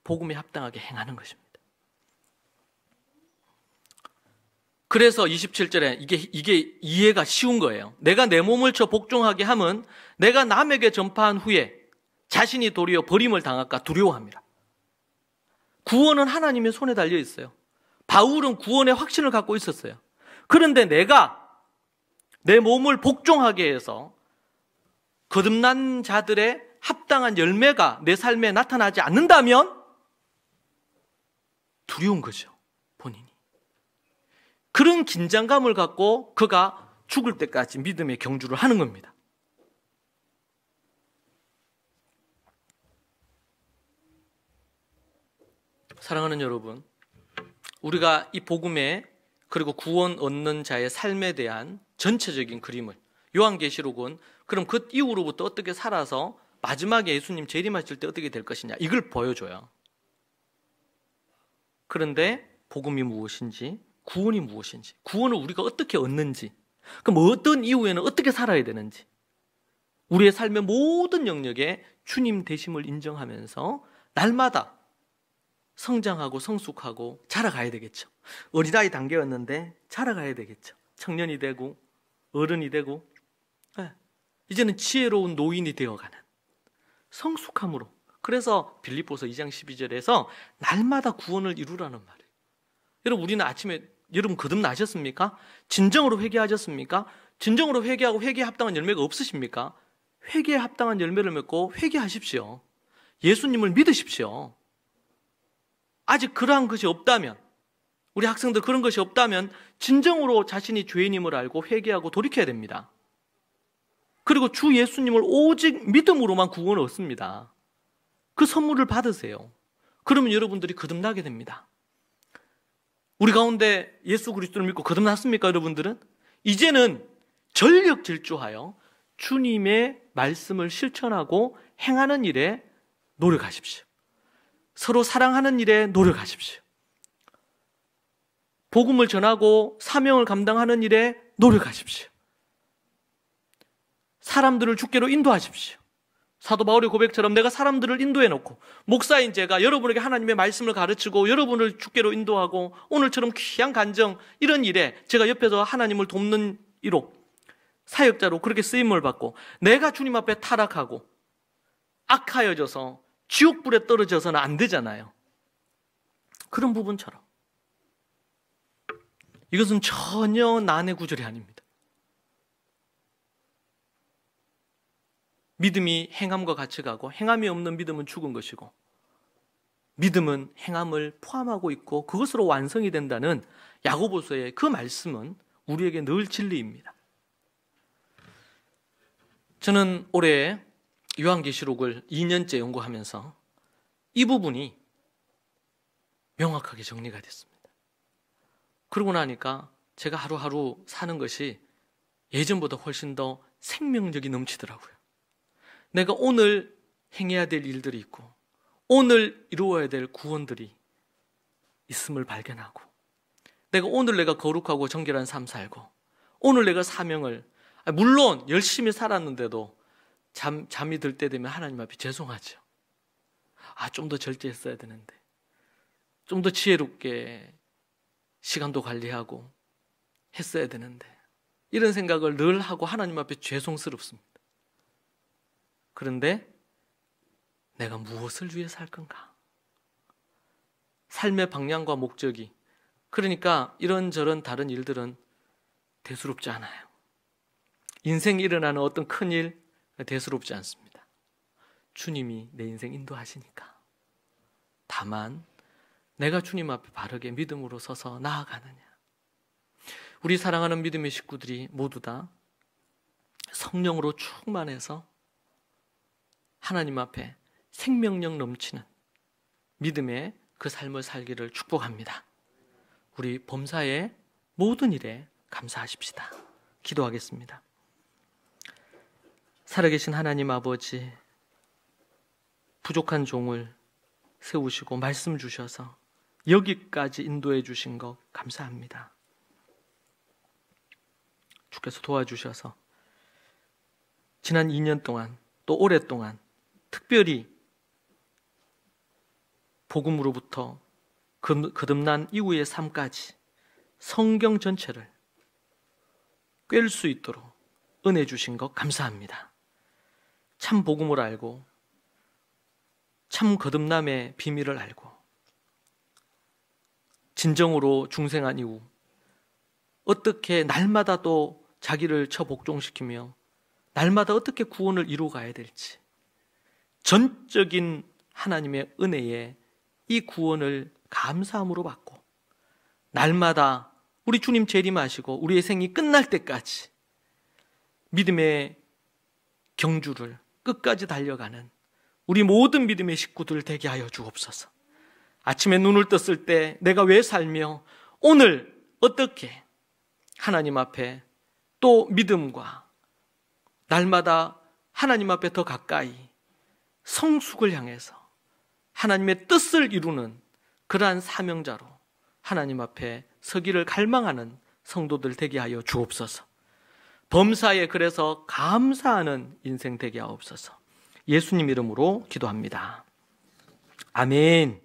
복음에 합당하게 행하는 것입니다. 그래서 27절에 이게 이해가 쉬운 거예요. 내가 내 몸을 쳐 복종하게 함은 내가 남에게 전파한 후에 자신이 도리어 버림을 당할까 두려워합니다. 구원은 하나님의 손에 달려 있어요. 바울은 구원의 확신을 갖고 있었어요. 그런데 내가 내 몸을 복종하게 해서 거듭난 자들의 합당한 열매가 내 삶에 나타나지 않는다면 두려운 거죠, 본인이. 그런 긴장감을 갖고 그가 죽을 때까지 믿음의 경주를 하는 겁니다. 사랑하는 여러분, 우리가 이 복음에 그리고 구원 얻는 자의 삶에 대한 전체적인 그림을, 요한계시록은 그럼 그 이후로부터 어떻게 살아서 마지막에 예수님 재림하실 때 어떻게 될 것이냐, 이걸 보여줘요. 그런데 복음이 무엇인지, 구원이 무엇인지, 구원을 우리가 어떻게 얻는지, 그럼 어떤 이후에는 어떻게 살아야 되는지, 우리의 삶의 모든 영역에 주님 되심을 인정하면서 날마다 성장하고 성숙하고 자라가야 되겠죠. 어린아이 단계였는데 자라가야 되겠죠. 청년이 되고 어른이 되고, 이제는 지혜로운 노인이 되어가는 성숙함으로. 그래서 빌립보서 2장 12절에서 날마다 구원을 이루라는 말이에요. 여러분, 우리는 아침에 여러분 거듭나셨습니까? 진정으로 회개하셨습니까? 진정으로 회개하고 회개에 합당한 열매가 없으십니까? 회개에 합당한 열매를 맺고 회개하십시오. 예수님을 믿으십시오. 아직 그러한 것이 없다면, 우리 학생들 그런 것이 없다면 진정으로 자신이 죄인임을 알고 회개하고 돌이켜야 됩니다. 그리고 주 예수님을 오직 믿음으로만 구원을 얻습니다. 그 선물을 받으세요. 그러면 여러분들이 거듭나게 됩니다. 우리 가운데 예수 그리스도를 믿고 거듭났습니까, 여러분들은? 이제는 전력 질주하여 주님의 말씀을 실천하고 행하는 일에 노력하십시오. 서로 사랑하는 일에 노력하십시오. 복음을 전하고 사명을 감당하는 일에 노력하십시오. 사람들을 주께로 인도하십시오. 사도 바울의 고백처럼 내가 사람들을 인도해 놓고, 목사인 제가 여러분에게 하나님의 말씀을 가르치고 여러분을 주께로 인도하고 오늘처럼 귀한 간정, 이런 일에 제가 옆에서 하나님을 돕는 이로, 사역자로 그렇게 쓰임을 받고, 내가 주님 앞에 타락하고 악하여져서 지옥불에 떨어져서는 안 되잖아요. 그런 부분처럼 이것은 전혀 난의 구절이 아닙니다. 믿음이 행함과 같이 가고 행함이 없는 믿음은 죽은 것이고, 믿음은 행함을 포함하고 있고 그것으로 완성이 된다는 야고보서의 그 말씀은 우리에게 늘 진리입니다. 저는 올해 요한계시록을 2년째 연구하면서 이 부분이 명확하게 정리가 됐습니다. 그러고 나니까 제가 하루하루 사는 것이 예전보다 훨씬 더 생명력이 넘치더라고요. 내가 오늘 행해야 될 일들이 있고 오늘 이루어야 될 구원들이 있음을 발견하고, 내가 오늘 내가 거룩하고 정결한 삶 살고, 오늘 내가 사명을, 물론 열심히 살았는데도 잠이 들 때 되면 하나님 앞에 죄송하죠. 좀 더 절제했어야 되는데, 좀 더 지혜롭게 시간도 관리하고 했어야 되는데, 이런 생각을 늘 하고 하나님 앞에 죄송스럽습니다. 그런데 내가 무엇을 위해서 할 건가? 삶의 방향과 목적이, 그러니까 이런저런 다른 일들은 대수롭지 않아요. 인생에 일어나는 어떤 큰일 대수롭지 않습니다. 주님이 내 인생 인도하시니까. 다만 내가 주님 앞에 바르게 믿음으로 서서 나아가느냐. 우리 사랑하는 믿음의 식구들이 모두 다 성령으로 충만해서 하나님 앞에 생명력 넘치는 믿음의 그 삶을 살기를 축복합니다. 우리 범사의 모든 일에 감사하십시다. 기도하겠습니다. 살아계신 하나님 아버지, 부족한 종을 세우시고 말씀 주셔서 여기까지 인도해 주신 것 감사합니다. 주께서 도와주셔서 지난 2년 동안 또 오랫동안 특별히 복음으로부터 거듭난 이후의 삶까지 성경 전체를 꿰을 수 있도록 은혜 주신 것 감사합니다. 참 복음을 알고 참 거듭남의 비밀을 알고 진정으로 중생한 이후 어떻게 날마다 또 자기를 처복종시키며 날마다 어떻게 구원을 이루어가야 될지, 전적인 하나님의 은혜에 이 구원을 감사함으로 받고 날마다 우리 주님 재림하시고 우리의 생이 끝날 때까지 믿음의 경주를 끝까지 달려가는 우리 모든 믿음의 식구들 되게 하여 주옵소서. 아침에 눈을 떴을 때 내가 왜 살며 오늘 어떻게 하나님 앞에 또 믿음과 날마다 하나님 앞에 더 가까이 성숙을 향해서 하나님의 뜻을 이루는 그러한 사명자로 하나님 앞에 서기를 갈망하는 성도들 되게 하여 주옵소서. 범사에 그래서 감사하는 인생 되게 하옵소서. 예수님 이름으로 기도합니다. 아멘.